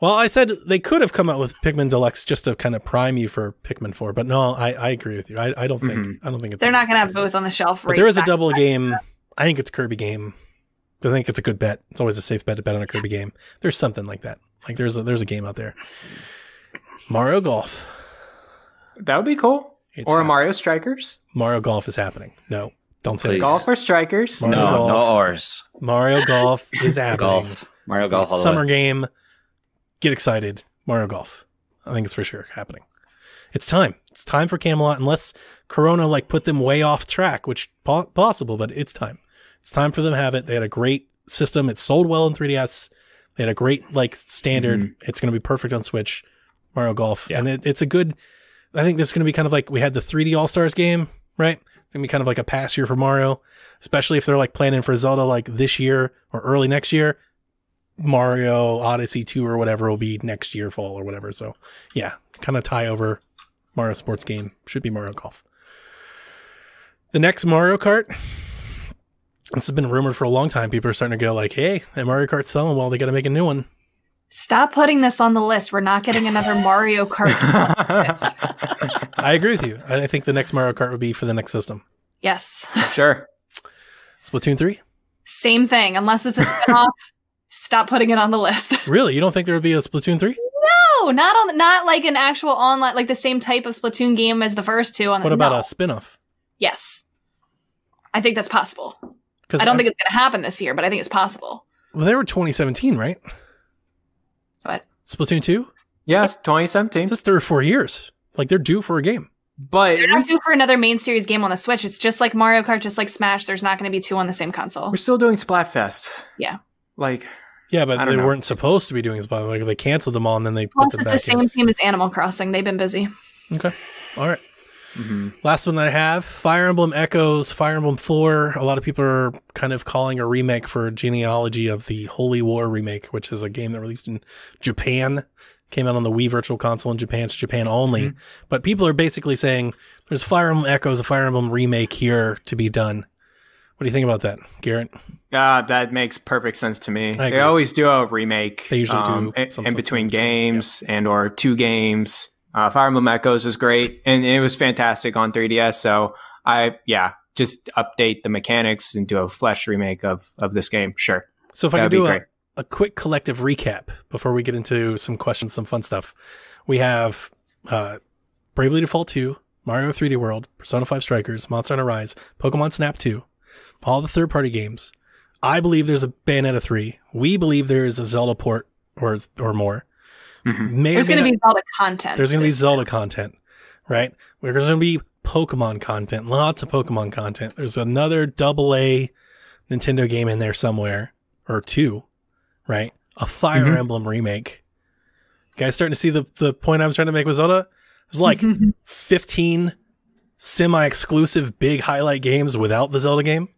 Well, I said they could have come out with Pikmin Deluxe just to kind of prime you for Pikmin 4, but no, I agree with you. I don't think it's. They're not going to have both on the shelf. But there is a double game. I think it's a Kirby game. I think it's a good bet. It's always a safe bet to bet on a Kirby game. There's something like that. Like there's a game out there. Mario Golf. That would be cool. It's or happening. Mario Strikers. Mario Golf is happening. No, don't say that. Golf or Strikers. No oars. Mario Golf is happening. Mario Golf. All the Summer way. game. Get excited. Mario Golf. I think it's for sure happening. It's time. It's time for Camelot, unless Corona put them way off track, which possible, but it's time. It's time for them to have it. They had a great system. It sold well in 3DS. They had a great standard. It's going to be perfect on Switch. Mario Golf. Yeah. And it's a good, I think this is going to be kind of like we had the 3D All-Stars game, right? It's going to be kind of like a pass year for Mario, especially if they're planning for Zelda this year or early next year. Mario Odyssey 2 or whatever will be next year fall or whatever. So yeah, kind of tie over Mario sports game should be Mario Golf. The next Mario Kart, this has been rumored for a long time. People are starting to go hey, that Mario Kart's selling well. They got to make a new one. Stop putting this on the list. We're not getting another Mario Kart. I agree with you. I think the next Mario Kart would be for the next system. Yes. Sure. Splatoon 3? Same thing. Unless it's a spinoff, stop putting it on the list. Really? You don't think there would be a Splatoon 3? No, not like an actual online, like the same type of Splatoon game as the first two. What about a spinoff? Yes. I think that's possible. I don't think it's going to happen this year, but I think it's possible. Well, they were 2017, right? What? Splatoon 2? Yes, 2017. That's 3 or 4 years. Like, they're due for a game. But they're not due for another main series game on the Switch. It's just like Mario Kart, just like Smash. There's not going to be 2 on the same console. we're still doing Splatfest. Yeah. Like, Yeah, but I they don't know. weren't supposed to be doing Splatoon. Like, they canceled them all and then they Plus, put them it's back the same team as Animal Crossing. They've been busy. in. Okay. All right. Last one that I have, Fire Emblem Echoes, Fire Emblem 4. A lot of people are kind of calling a remake for Genealogy of the Holy War remake, which is a game that released in Japan. Came out on the Wii Virtual Console in Japan. It's Japan only. But people are basically saying there's Fire Emblem Echoes, a Fire Emblem remake here to be done. What do you think about that, Garrett? that makes perfect sense to me. agree. They always do a remake. They usually do some in sort between of- games and or 2 games. Fire Emblem Echoes was great, and it was fantastic on 3DS. So just update the mechanics and do a flesh remake of this game. Sure. So if I That'd could be do great. a quick collective recap before we get into some questions, some fun stuff. We have Bravely Default 2, Mario 3D World, Persona 5 Strikers, Monster Hunter Rise, Pokemon Snap 2, all the third-party games. I believe there's a Bayonetta 3. We believe there is a Zelda port or more. There's going to be Zelda content. There's going to be Zelda content, right? There's going to be Pokemon content, lots of Pokemon content. There's another AA Nintendo game in there somewhere, or 2, right? A Fire Emblem remake. You guys starting to see the point I was trying to make with Zelda? There's like 15 semi-exclusive big highlight games without the Zelda game.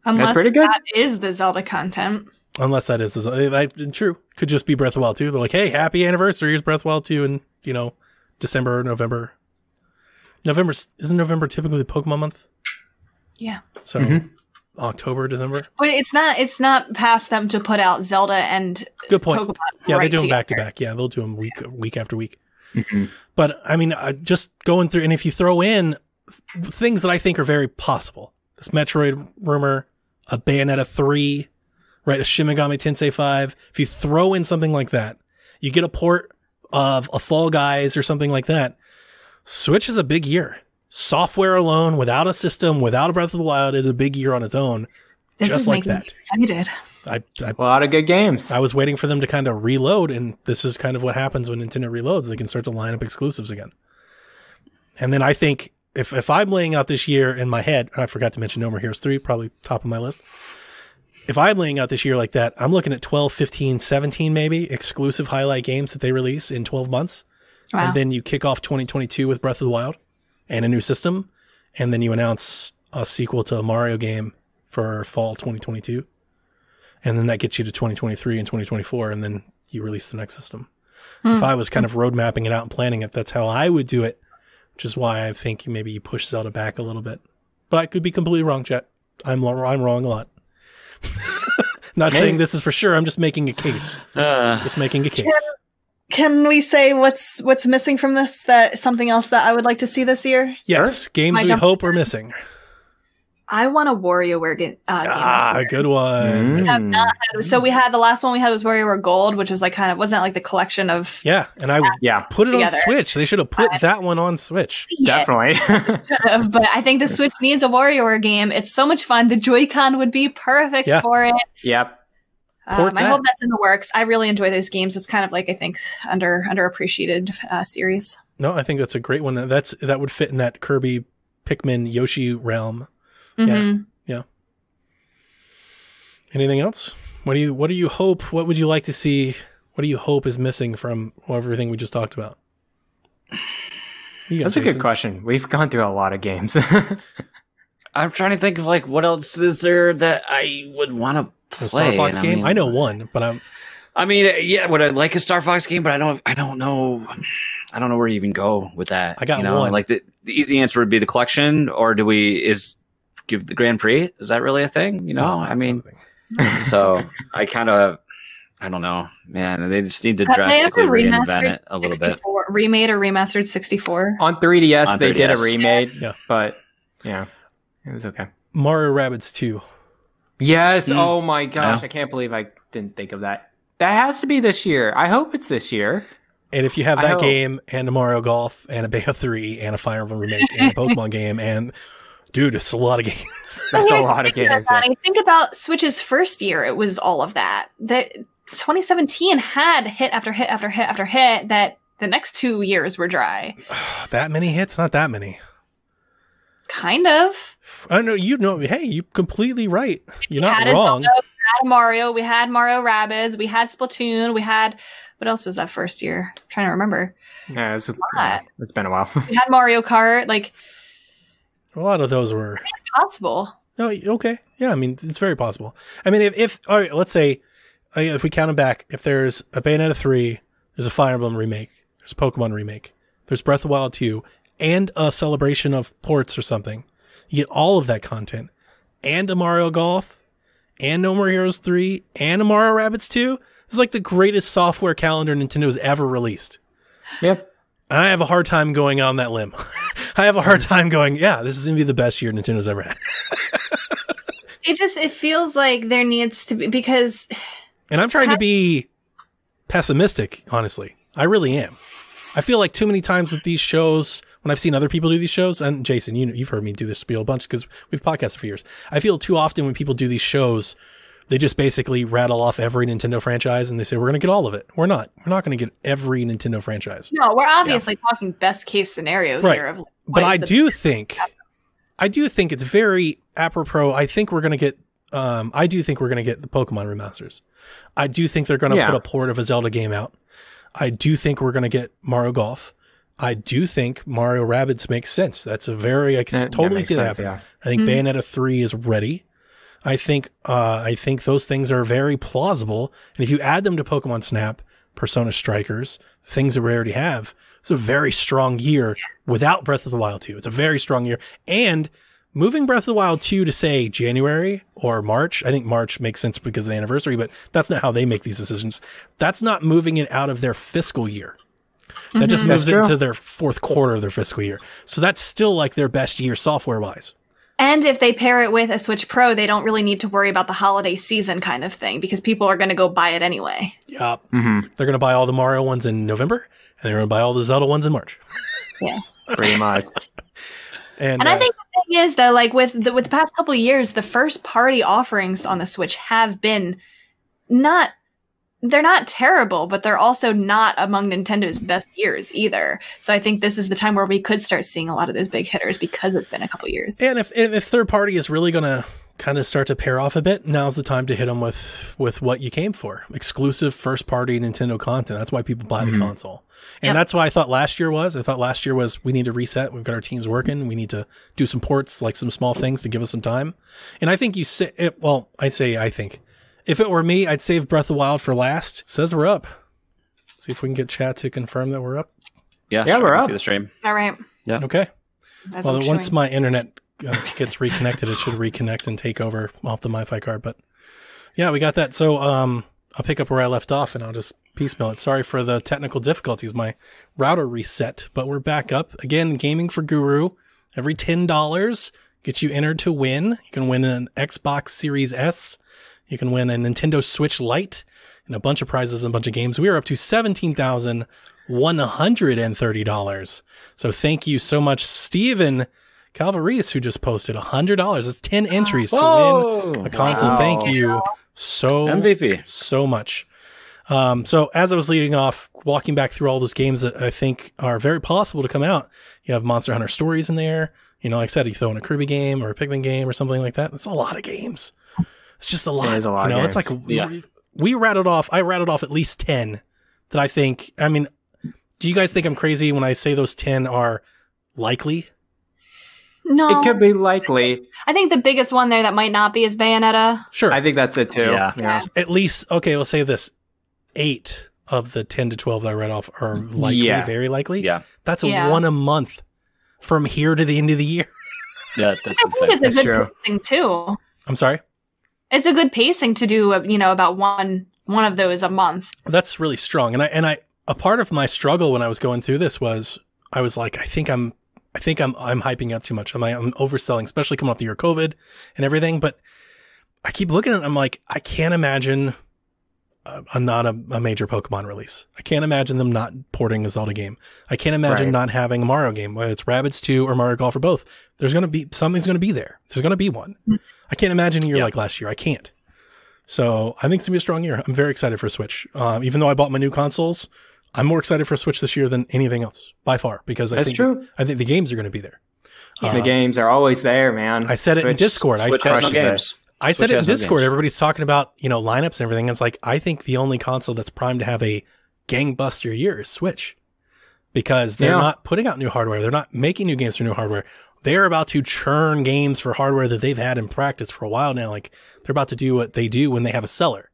Unless pretty good. that is the Zelda content. Unless that is the Zelda. True. Could just be Breath of the Wild 2. They're like, hey, happy anniversary. Here's Breath of the Wild 2 in, December or November. Isn't November typically the Pokemon month? Yeah. So October, December. But it's not past them to put out Zelda and Good point. Pokemon. Yeah, right they do them back to together. back. Yeah, they'll do them week after week. But I mean, just going through, and if you throw in things that I think are very possible, this Metroid Rumor, a Bayonetta 3, right, a Shin Megami Tensei 5. If you throw in something like that, you get a port of a Fall Guys or something like that. Switch is a big year. Software alone, without a system, without a Breath of the Wild, is a big year on its own. This just is like making me excited. A lot of good games. I was waiting for them to kind of reload, and this is kind of what happens when Nintendo reloads. They can start to line up exclusives again. And then I think if I'm laying out this year in my head, I forgot to mention No More Heroes 3, probably top of my list. If I'm laying out this year like that, I'm looking at 12, 15, 17 maybe exclusive highlight games that they release in 12 months. Wow. And then you kick off 2022 with Breath of the Wild and a new system. And then you announce a sequel to a Mario game for fall 2022. And then that gets you to 2023 and 2024. And then you release the next system. If I was kind of road mapping it out and planning it, that's how I would do it, which is why I think maybe you push Zelda back a little bit. But I could be completely wrong, Chet. I'm wrong a lot. Not saying this is for sure. I'm just making a case. Just making a case. Can we say what's missing from this? That something else that I would like to see this year? Yes, games we hope are missing. I want a WarioWare game. A good one. We have not had, so we had the last one we had was WarioWare Gold, which was like kind of wasn't like the collection of Yeah, and I put it together. on Switch. They should have put that one on Switch. Definitely. But I think the Switch needs a WarioWare game. It's so much fun. The Joy-Con would be perfect for it. Yep. I hope that's in the works. I really enjoy those games. It's kind of like I think underappreciated series. No, I think that's a great one. That would fit in that Kirby, Pikmin, Yoshi realm. Yeah. Anything else? What do you hope? What would you like to see? What do you hope is missing from everything we just talked about? That's a good question. We've gone through a lot of games. I'm trying to think of like what else is there that I would want to play. A Star Fox game? mean, I know one, but I mean, yeah, would I like a Star Fox game? But I don't know where you even go with that. I got one. Like the easy answer would be the collection, or do we give the Grand Prix? Is that really a thing? No, I mean, so I I don't know, man. They just need to Have they drastically ever reinvent it a little bit. Remade or remastered 64? On 3DS, On they did a 3DS. remade, Yeah. but yeah, it was okay. Mario Rabbids 2. Yes. Oh my gosh, Yeah. I can't believe I didn't think of that. That has to be this year. I hope it's this year. And if you have I that hope. game and a Mario Golf and a Bayonetta 3 and a Fire Emblem remake and a Pokemon game and dude, it's a lot of games. That's a Here's lot the of thing, games. Donnie. Think about Switch's first year. It was all of that. That 2017 had hit after hit after hit after hit that the next 2 years were dry. That many hits? Not that many. Kind of. I know you know. Hey, you're completely right. You're not had a wrong. Zelda, we had Mario. We had Mario Rabbids. We had Splatoon. We had what else was that first year? I'm trying to remember. Yeah, lot. it's been a while. We had Mario Kart. Like A lot of those were. it's possible. No, okay. Yeah, I mean, it's very possible. I mean, if all right, let's say, if we count them back, if there's a Bayonetta 3, there's a Fire Emblem remake, there's a Pokemon remake, there's Breath of the Wild 2, and a celebration of ports or something, you get all of that content, and a Mario Golf, and No More Heroes 3, and a Mario Rabbids 2. It's like the greatest software calendar Nintendo's ever released. Yep. And I have a hard time going on that limb. I have a hard time going, yeah, this is going to be the best year Nintendo's ever had. It feels like there needs to be, because And I'm trying to be pessimistic, honestly. I really am. I feel like too many times with these shows, when I've seen other people do these shows, and Jason, you've heard me do this spiel a bunch because we've podcasted for years. I feel too often when people do these shows, they just basically rattle off every Nintendo franchise and they say, we're going to get all of it. We're not. We're not going to get every Nintendo franchise. no, we're obviously talking best case scenario Right. here. Of like, But what I is the do think it's very apropos. I think we're going to get, I do think we're going to get the Pokemon remasters. I do think they're going to put a port of a Zelda game out. I do think we're going to get Mario Golf. I do think Mario Rabbids makes sense. That's a very, I can totally makes see that sense, happening. I think Bayonetta 3 is ready. I think those things are very plausible. And if you add them to Pokemon Snap, Persona Strikers, things that we already have, it's a very strong year without Breath of the Wild 2. It's a very strong year. And moving Breath of the Wild 2 to say January or March, I think March makes sense because of the anniversary, but that's not how they make these decisions. That's not moving it out of their fiscal year. That just moves it into their fourth quarter of their fiscal year. So that's still like their best year software wise. And if they pair it with a Switch Pro, they don't really need to worry about the holiday season kind of thing because people are going to go buy it anyway. Yep. They're going to buy all the Mario ones in November and they're going to buy all the Zelda ones in March. Yeah. Pretty much. And I think the thing is, though, like with the past couple of years, the first party offerings on the Switch have been they're not terrible, but they're also not among Nintendo's best years either. So I think this is the time where we could start seeing a lot of those big hitters because it's been a couple of years. And if third party is really going to kind of start to pair off a bit, now's the time to hit them with what you came for. Exclusive first party Nintendo content. That's why people buy the console. And that's what I thought last year was. I thought last year was we need to reset. We've got our teams working. We need to do some ports, like some small things to give us some time. And I think I think. If it were me, I'd save Breath of the Wild for last. Says we're up. See if we can get chat to confirm that we're up. Yeah, Yeah, sure, we're I can up. see the stream. All right. Yeah. Okay. That's Well, what once showing. my internet gets reconnected, it should reconnect and take over off the MiFi card. But yeah, we got that. So I'll pick up where I left off and I'll just piecemeal it. Sorry for the technical difficulties. My router reset, but we're back up. Again, Gaming for Guru. Every $10 gets you entered to win. You can win an Xbox Series S. You can win a Nintendo Switch Lite and a bunch of prizes and a bunch of games. We are up to $17,130. So thank you so much, Steven Calvaris, who just posted $100. That's 10 entries to win a console. Wow. Thank you so MVP. so much. So as I was leading off, walking back through all those games that I think are very possible to come out, you have Monster Hunter Stories in there. You know, like I said, you throw in a Kirby game or a Pikmin game or something like that. That's a lot of games. It's just a lot. It is a lot you know, of it's like games. I rattled off at least 10 that I think, I mean, do you guys think I'm crazy when I say those 10 are likely? No. It could be likely. I think the biggest one there that might not be is Bayonetta. Sure. I think that's it too. Yeah. At least, okay, let's say this. 8 of the 10 to 12 that I read off are likely, very likely. Yeah. That's Yeah. one a month from here to the end of the year. Yeah, that's I think insane. it's a That's good true. pacing too. I'm sorry? It's a good pacing to do, about one one of those a month. That's really strong. And I a part of my struggle when I was going through this was I was like, I think I'm hyping up too much. I'm overselling, especially coming off the year of COVID and everything. But I keep looking at it. I'm like, I can't imagine not a major Pokemon release. I can't imagine them not porting a Zelda game. I can't imagine not having a Mario game, whether it's Rabbids 2 or Mario Golf or both. Something's going to be there. There's going to be one. I can't imagine a year like last year. I can't. So I think it's going to be a strong year. I'm very excited for Switch. Even though I bought my new consoles, I'm more excited for Switch this year than anything else by far, because I think the games are going to be there. The games are always there, man. I said it in Discord. Switch has no games. I said it in Discord. Everybody's talking about, lineups and everything. It's like, I think the only console that's primed to have a gangbuster year is Switch, because they're not putting out new hardware. They're not making new games for new hardware. They're about to churn games for hardware that they've had in practice for a while now. Like, they're about to do what they do when they have a seller.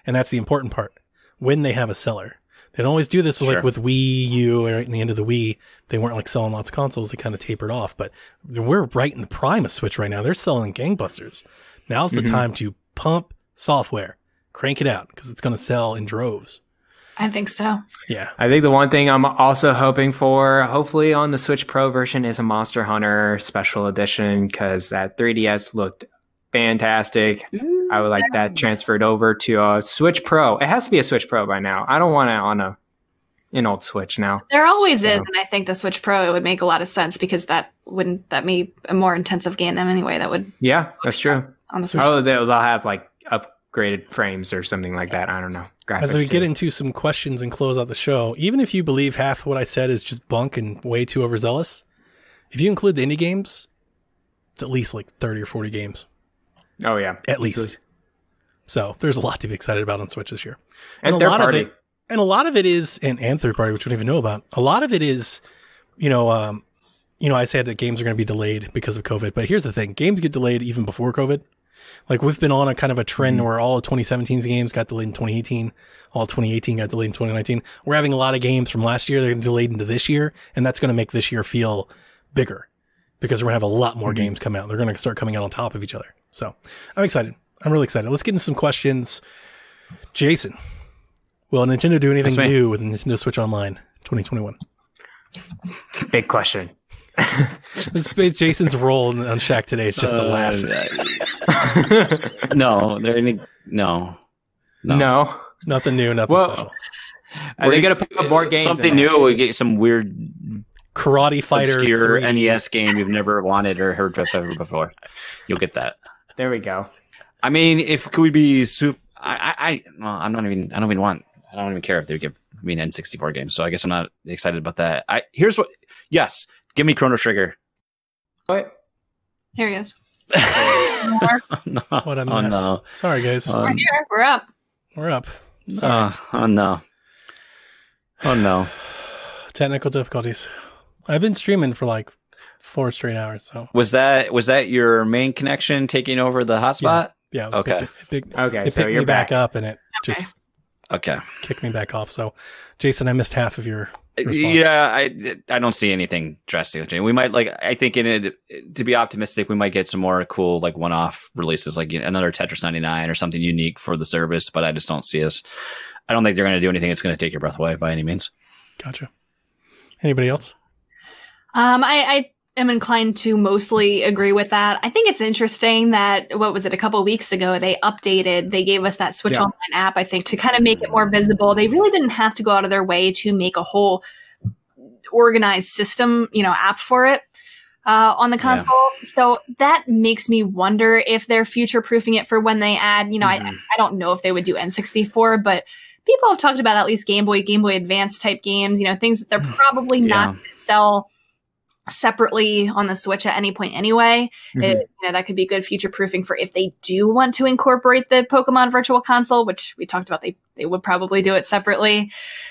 And that's the important part. When they have a seller. They don't always do this with Wii U, right in the end of the Wii. They weren't like selling lots of consoles. They kind of tapered off, but we're right in the prime of Switch right now. They're selling gangbusters. Now's the time to pump software, crank it out, because it's going to sell in droves. I think so. Yeah. I think the one thing I'm also hoping for, hopefully on the Switch Pro version, is a Monster Hunter Special Edition, because that 3DS looked fantastic. I would like that transferred over to a Switch Pro. It has to be a Switch Pro by now. I don't want it on an old Switch now. There always is, and I think the Switch Pro, it would make a lot of sense, because that be a more intensive game anyway. That would that's true. On the Switch. Oh, they'll have like upgraded frames or something like that. I don't know. Graphics As we get into some questions and close out the show, even if you believe half of what I said is just bunk and way too overzealous, if you include the indie games, it's at least like 30 or 40 games. Oh yeah, at least. So there's a lot to be excited about on Switch this year, and a lot of it is, and third party, which we don't even know about. A lot of it is, I said that games are going to be delayed because of COVID, but here's the thing: games get delayed even before COVID. Like, we've been on a kind of a trend where all of 2017's games got delayed in 2018, all of 2018 got delayed in 2019. We're having a lot of games from last year that are delayed into this year, and that's going to make this year feel bigger, because we're going to have a lot more games come out. They're going to start coming out on top of each other. So I'm excited. I'm really excited. Let's get into some questions. Jason, will Nintendo do anything new with Nintendo Switch Online 2021? Big question. This is Jason's role on Shaq today. It's just a laugh. No. Nothing new, nothing special. Are they going to put more games? Something new? We get some weird Karate Fighter obscure 3. NES game you've never wanted or heard of ever before. You'll get that. There we go. I mean, could we be super? I don't even care if they give me an N64 game. So I guess I'm not excited about that. Yes, give me Chrono Trigger. What? Here he is. No. What a mess. No. Sorry, guys. We're here. We're up. We're up. Sorry. Oh no. Oh no. Technical difficulties. I've been streaming for like 4 straight hours. So was that your main connection taking over the hotspot? Yeah. It was okay. It so picked you're me back up, and it just Okay. kick me back off. So, Jason, I missed half of your response. Yeah, I don't see anything drastic. We might I think to be optimistic, we might get some more cool one-off releases, like another Tetris 99 or something unique for the service. But I just don't see us. I don't think they're going to do anything that's going to take your breath away by any means. Gotcha. Anybody else? I am inclined to mostly agree with that. I think it's interesting that, a couple of weeks ago, they gave us that Switch Online app, I think, to kind of make it more visible. They really didn't have to go out of their way to make a whole organized system, app for it on the console. Yeah. So that makes me wonder if they're future-proofing it for when they add, I don't know if they would do N64, but people have talked about at least Game Boy Advance type games, things that they're probably not going to sell separately on the Switch at any point anyway. That could be good future proofing for if they do want to incorporate the Pokemon Virtual Console, which we talked about they would probably do it separately.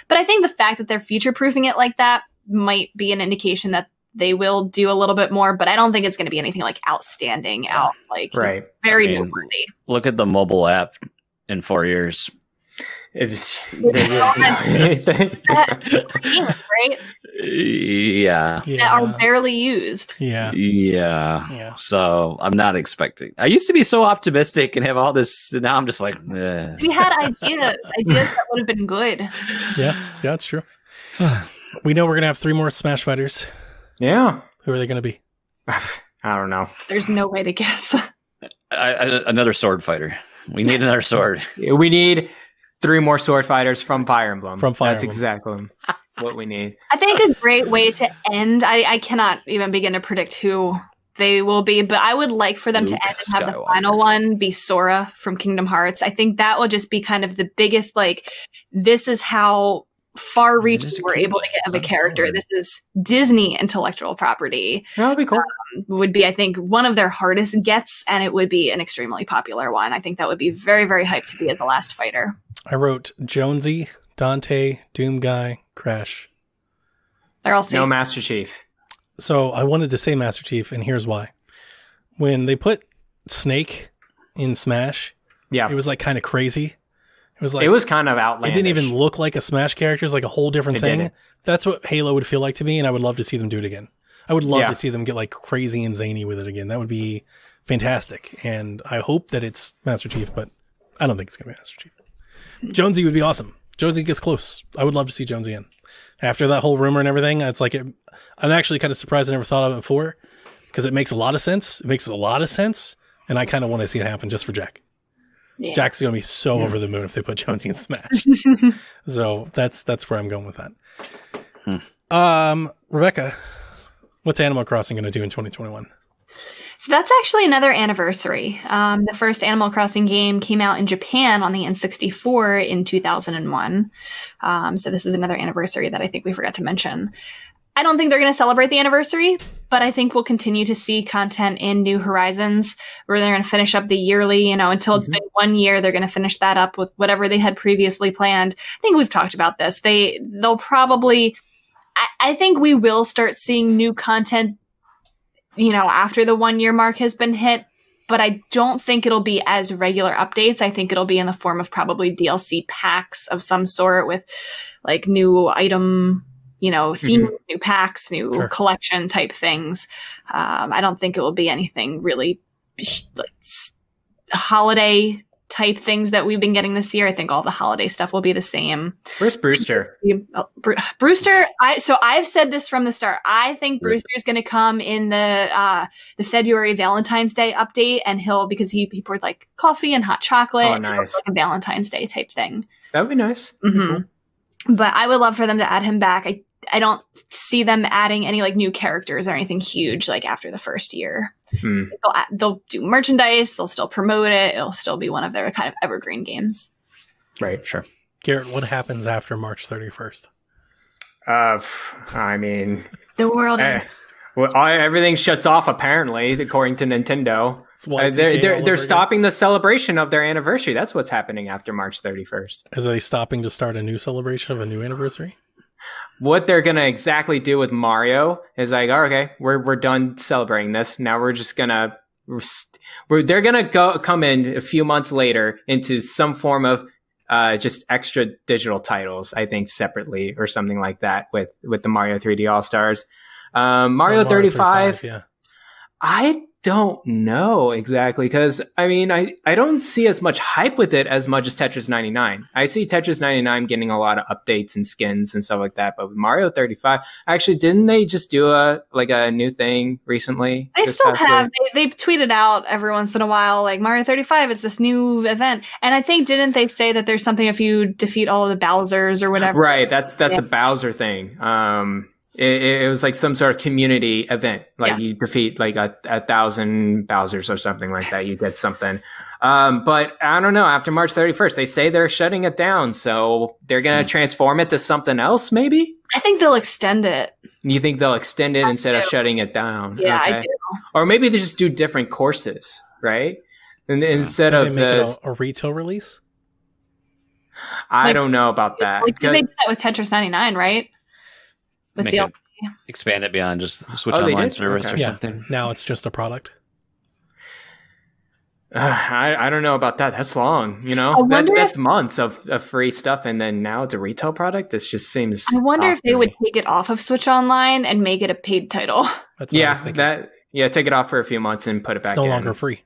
But I think the fact that they're future proofing it like that might be an indication that they will do a little bit more, but I don't think it's going to be anything outstanding very noteworthy. Look at the mobile app in 4 years. It's right? Yeah. that are barely used. Yeah. So I'm not expecting. I used to be so optimistic and have all this. Now I'm just like, eh. We had ideas that would have been good. Yeah, that's true. We know we're gonna have 3 more Smash Fighters. Yeah. Who are they gonna be? I don't know. There's no way to guess. Another sword fighter. We need another sword. We need 3 more sword fighters from Fire Emblem. That's Emblem. exactly what we need. I think a great way to end, I cannot even begin to predict who they will be, but I would like for them to end and have the final one be Sora from Kingdom Hearts. I think that will just be kind of the biggest, like, this is how far-reaching we're able to get of a character. This is Disney intellectual property. That would be cool. Would be, I think, one of their hardest gets, and it would be an extremely popular one. I think that would be very, very hyped to be as a last fighter. I wrote Jonesy, Dante, Doom Guy, Crash. They're all safe. No Master Chief. So I wanted to say Master Chief, and here's why. When they put Snake in Smash, it was like kind of crazy. It was kind of outlandish. It didn't even look like a Smash character. It's like a whole different thing. Didn't. That's what Halo would feel like to me, and I would love to see them do it again. I would love to see them get like crazy and zany with it again. That would be fantastic. And I hope that it's Master Chief, but I don't think it's going to be Master Chief. Jonesy would be awesome. Jonesy gets close. I would love to see Jonesy in. After that whole rumor and everything, it's like, I'm actually kind of surprised I never thought of it before, because it makes a lot of sense. It makes a lot of sense, and I kind of want to see it happen just for Jack. Yeah. Jack's going to be so over the moon if they put Jonesy in Smash. So that's where I'm going with that. Rebecca, what's Animal Crossing going to do in 2021? So that's actually another anniversary. The first Animal Crossing game came out in Japan on the N64 in 2001. So this is another anniversary that I think we forgot to mention. I don't think they're going to celebrate the anniversary, but I think we'll continue to see content in New Horizons, where they're going to finish up the yearly, until it's been 1 year, they're going to finish that up with whatever they had previously planned. I think we've talked about this. They'll probably, I think we will start seeing new content, after the 1 year mark has been hit, but I don't think it'll be as regular updates. I think it'll be in the form of probably DLC packs of some sort with like new item, themes, new packs, new collection type things. I don't think it will be anything really holiday type things that we've been getting this year. I think all the holiday stuff will be the same. Where's Brewster? Brewster, I've said this from the start. I think Brewster's going to come in the February Valentine's Day update, and because he pours like coffee and hot chocolate. Oh, nice. Like a Valentine's Day type thing. That would be nice. Cool. But I would love for them to add him back. I don't see them adding any like new characters or anything huge like after the first year. They'll do merchandise. They'll still promote it. It'll still be one of their kind of evergreen games. Right. Sure. Garrett, what happens after March 31st? I mean, the world. Everything shuts off apparently, according to Nintendo. They're stopping the celebration of their anniversary. That's what's happening after March 31st. Are they stopping to start a new celebration of a new anniversary? What they're going to exactly do with Mario is like, okay, we're done celebrating this. Now we're just going to, they're going to come in a few months later into some form of just extra digital titles, I think separately or something like that with the Mario 3D All-Stars. Mario 35, yeah. I don't know exactly, because I mean, I don't see as much hype with it as much as Tetris 99. I see Tetris 99 getting a lot of updates and skins and stuff like that, but with Mario 35, actually, didn't they just do a new thing recently? They still have. They tweet it out every once in a while, like Mario 35, it's this new event. And I think, didn't they say that there's something if you defeat all of the Bowsers or whatever? Right, that's the Bowser thing. It was like some sort of community event. Like you defeat like a 1,000 Bowsers or something like that. You get something. But I don't know. After March 31st, they say they're shutting it down. So they're going to transform it to something else, maybe? I think they'll extend it. You think they'll extend it instead of shutting it down? Yeah, okay. I do. Or maybe they just do different courses, right? And instead of a retail release? I don't know about that. Because they did that with Tetris 99, right? With DLC. Expand it beyond just Switch Online service or something. Now it's just a product. I don't know about that. That's long, you I know. wonder That's if- months of free stuff, and then now it's a retail product. This just seems. I wonder off if they to would me. take it off of Switch Online and make it a paid title. That's what I was Yeah, thinking. take it off for a few months and put it back It's no in. longer free.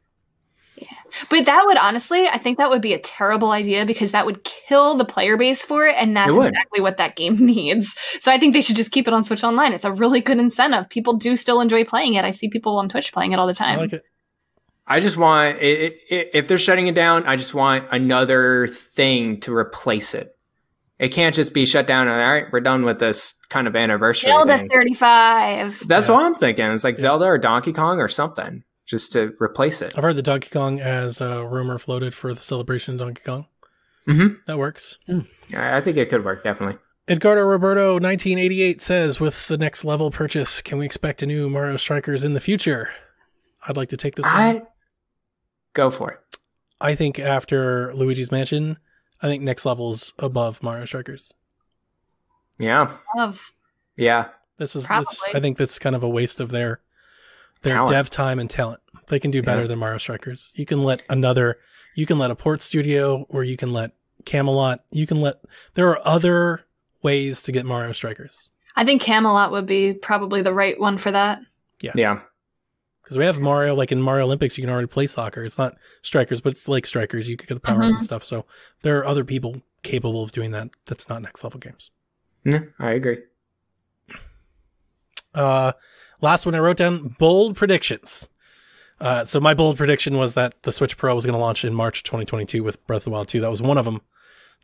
But that would honestly, I think that would be a terrible idea because that would kill the player base for it, and that's It would. exactly what that game needs. So I think they should just keep it on Switch Online. It's a really good incentive. People do still enjoy playing it. I see people on Twitch playing it all the time. I like it. I just want if they're shutting it down, I just want another thing to replace it. It can't just be shut down and all right, we're done with this kind of anniversary Zelda thing. 35. That's Yeah. what I'm thinking. It's like Zelda or Donkey Kong or something, just to replace it. I've heard the Donkey Kong as a rumor floated for the celebration of Donkey Kong. Mm-hmm. That works. I think it could work, definitely. Edgardo Roberto 1988 says, with the next level purchase, can we expect a new Mario Strikers in the future? I'd like to take this one. Go for it. I think after Luigi's Mansion, I think next level's above Mario Strikers. Yeah. Of Yeah. Probably. I think that's kind of a waste of their Talent. dev time and talent. They can do better than Mario Strikers. You can let a port studio, or you can let Camelot, there are other ways to get Mario Strikers. I think Camelot would be probably the right one for that. Yeah. Because we have Mario, like in Mario Olympics, you can already play soccer. It's not Strikers, but it's like Strikers. You could get the power up and stuff. So there are other people capable of doing that. That's not next level games. Yeah, I agree. Last one I wrote down, bold predictions. So my bold prediction was that the Switch Pro was going to launch in March 2022 with Breath of the Wild 2. That was one of them.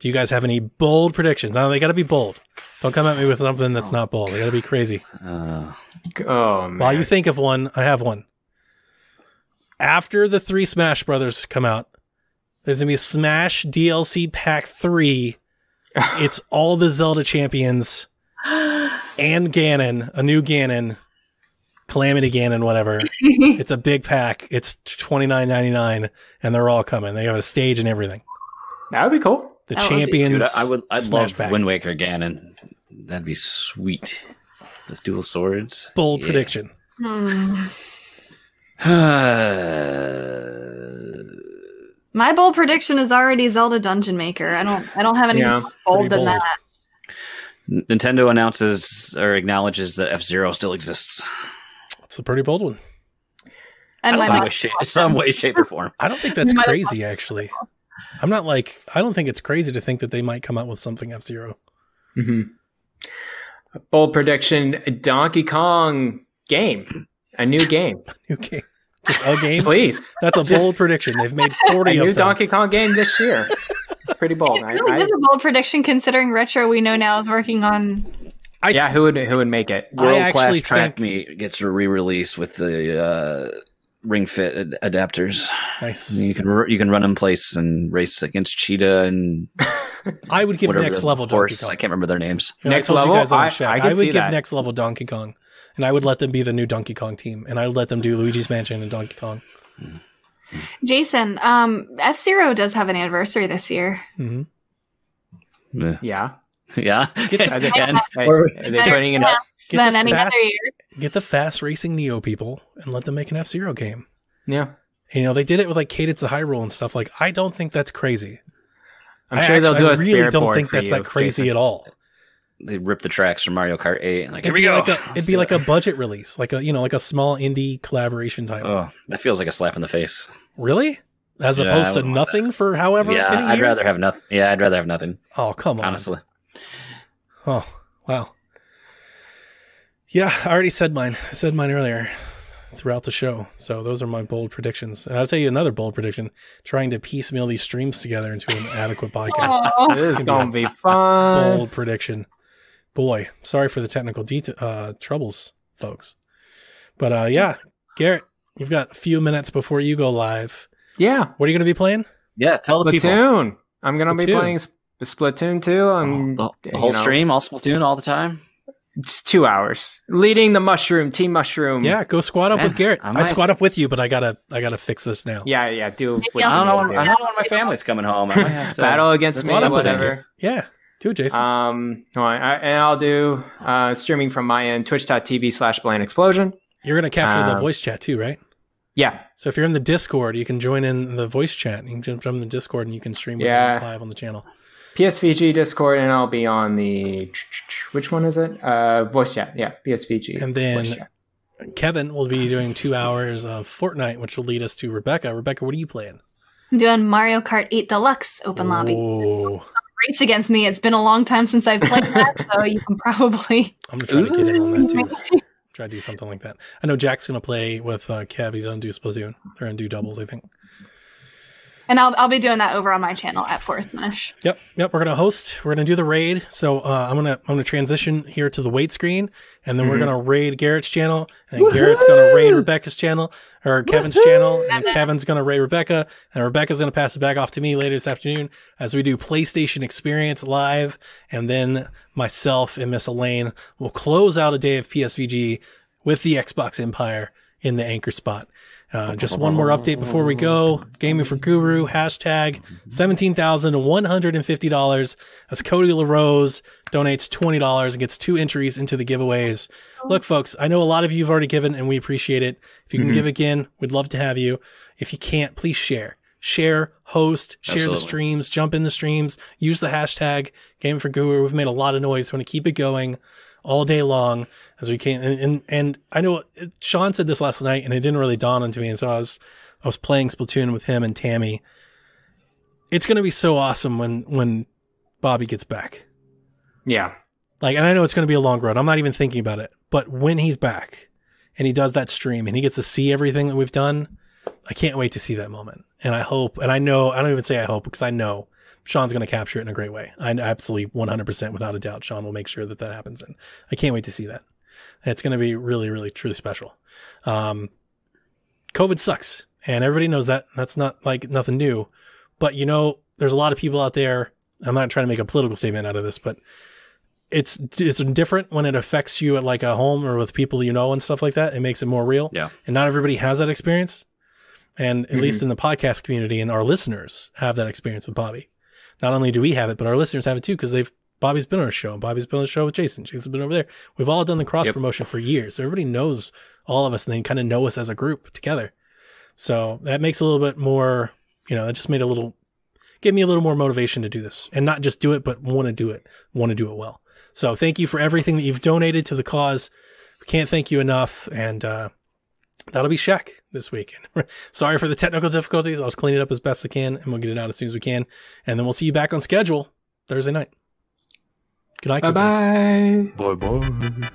Do you guys have any bold predictions? Now, they got to be bold. Don't come at me with something that's not bold. They got to be crazy. Oh, man. While you think of one, I have one. After the 3 Smash Brothers come out, there's going to be a Smash DLC Pack 3. It's all the Zelda champions and Ganon, a new Ganon, Calamity Ganon, whatever. It's a big pack. It's $29.99, and they're all coming. They have a stage and everything. That would be cool. The That would be- champions. Dude, I'd Smash love pack. Wind Waker Ganon. That'd be sweet. The dual swords. Bold Yeah. prediction. My bold prediction is already Zelda Dungeon Maker. I don't have anything more bold pretty than bold. that. Nintendo announces or acknowledges that F-Zero still exists. It's a pretty bold one. And my Some way, shape, or form. I don't think that's Might have crazy, actually. I don't think it's crazy to think that they might come out with something F-Zero. Mm-hmm. A bold prediction, Donkey Kong game. A new game. Okay. Just a game? Please. That's a bold prediction. They've made 40 A of new them. Donkey Kong game this year. Pretty bold. It really is a bold prediction considering Retro we know now is working on. Yeah, who would make it? World class actually track think- meet gets a re-release with the Ring Fit adapters. Nice. You can run in place and race against Cheetah and I would give whatever next the level Donkey horse. Kong. I can't remember their names. You know, Next I told you level? guys on the I shack. could I would see give that. next level Donkey Kong, and I would let them be the new Donkey Kong team, and I would let them do Luigi's Mansion and Donkey Kong. Jason, F-Zero does have an anniversary this year. Hmm. Yeah. Yeah. Are they putting in Get Than the any fast- other year. Get the fast racing Neo people and let them make an F-Zero game. Yeah. And, you know, they did it with like Cadence of Hyrule and stuff. Like, I don't think that's crazy. I'm sure they'll do I a really spirit don't board think for that's you, that crazy Jason. at all. They ripped the tracks from Mario Kart 8 and like, here It'd we be go. it'd be like a budget release, like a small indie collaboration title. Oh, that feels like a slap in the face. Really? As Yeah, opposed I to wouldn't want nothing for however Yeah, many I'd years? rather have nothing. Yeah, I'd rather have nothing. Oh, come on. Honestly. Oh, wow. Yeah, I already said mine. I said mine earlier throughout the show. So those are my bold predictions. And I'll tell you another bold prediction, trying to piecemeal these streams together into an adequate podcast. Aw. This is going to be fun. Bold prediction. Boy, sorry for the technical troubles, folks. But yeah, Garrett, you've got a few minutes before you go live. Yeah. What are you going to be playing? Yeah, tell the people. Splatoon. I'm going to be Splatoon. playing Splatoon 2. I'm The whole stream, all Splatoon, all the time. Just 2 hours. Leading the Team Mushroom. Yeah, go squad up Man, with Garrett. I I'd might- squad up with you, but I gotta fix this now. Yeah. Do what I I don't know. you I do. don't know when my family's coming home. I might have to Battle against Let's me, squad up with whatever. Yeah, do it, Jason. And I'll do streaming from my end, twitch.tv/blandexplosion. You're gonna capture the um, voice chat too, right? Yeah. So if you're in the Discord, you can join in the voice chat. You can jump in the Discord and you can stream live on the channel. PSVG Discord, and I'll be on the which one is it? Voice chat. Yeah, PSVG. And then Kevin will be doing 2 hours of Fortnite, which will lead us to Rebecca. Rebecca, what are you playing? I'm doing Mario Kart 8 Deluxe Open Lobby. Race against me. It's been a long time since I've played that, so you can probably. I'm gonna try to get in on that too. Try to do something like that. I know Jack's gonna play with Kev. He's gonna do Splatoon. They're gonna do doubles, I think. And I'll be doing that over on my channel at Forest Manish. Yep. We're gonna host. We're gonna do the raid. So I'm gonna transition here to the wait screen, and then we're gonna raid Garrett's channel, and Garrett's gonna raid Rebecca's channel or Kevin's channel, and Kevin's gonna raid Rebecca, and Rebecca's gonna pass it back off to me later this afternoon as we do PlayStation Experience live, and then myself and Miss Elaine will close out a day of PSVG with the Xbox Empire in the anchor spot. Just one more update before we go. Gaming for Guru, hashtag $17,150 as Cody LaRose donates $20 and gets 2 entries into the giveaways. Look, folks, I know a lot of you have already given and we appreciate it. If you can give again, we'd love to have you. If you can't, please share. Share, host, share the streams, jump in the streams, use the hashtag Gaming for Guru. We've made a lot of noise. We want to keep it going all day long as we can. And I know Sean said this last night and it didn't really dawn onto me. And so I was playing Splatoon with him and Tammy. It's going to be so awesome when Bobby gets back. Yeah. And I know it's going to be a long road. I'm not even thinking about it, but when he's back and he does that stream and he gets to see everything that we've done, I can't wait to see that moment. And I hope, and I know, I don't even say I hope because I know Sean's going to capture it in a great way. I absolutely 100% without a doubt, Sean will make sure that happens. And I can't wait to see that. And it's going to be really, really, truly special. COVID sucks and everybody knows that. That's not nothing new, but there's a lot of people out there. I'm not trying to make a political statement out of this, but it's different when it affects you at a home or with people and stuff like that. It makes it more real. Yeah. And not everybody has that experience. And at least in the podcast community and our listeners have that experience with Bobby. Not only do we have it, but our listeners have it too, because Bobby's been on our show, and Bobby's been on the show with Jason. Jason's been over there. We've all done the cross promotion for years. So everybody knows all of us, and they kind of know us as a group together. So that makes a little bit more, that just gave me a little more motivation to do this, and not just do it, but want to do it well. So thank you for everything that you've donated to the cause. We can't thank you enough. And, that'll be Shaq this week. Sorry for the technical difficulties. I'll clean it up as best I can, and we'll get it out as soon as we can. And then we'll see you back on schedule Thursday night. Good night. Bye-bye. Bye-bye.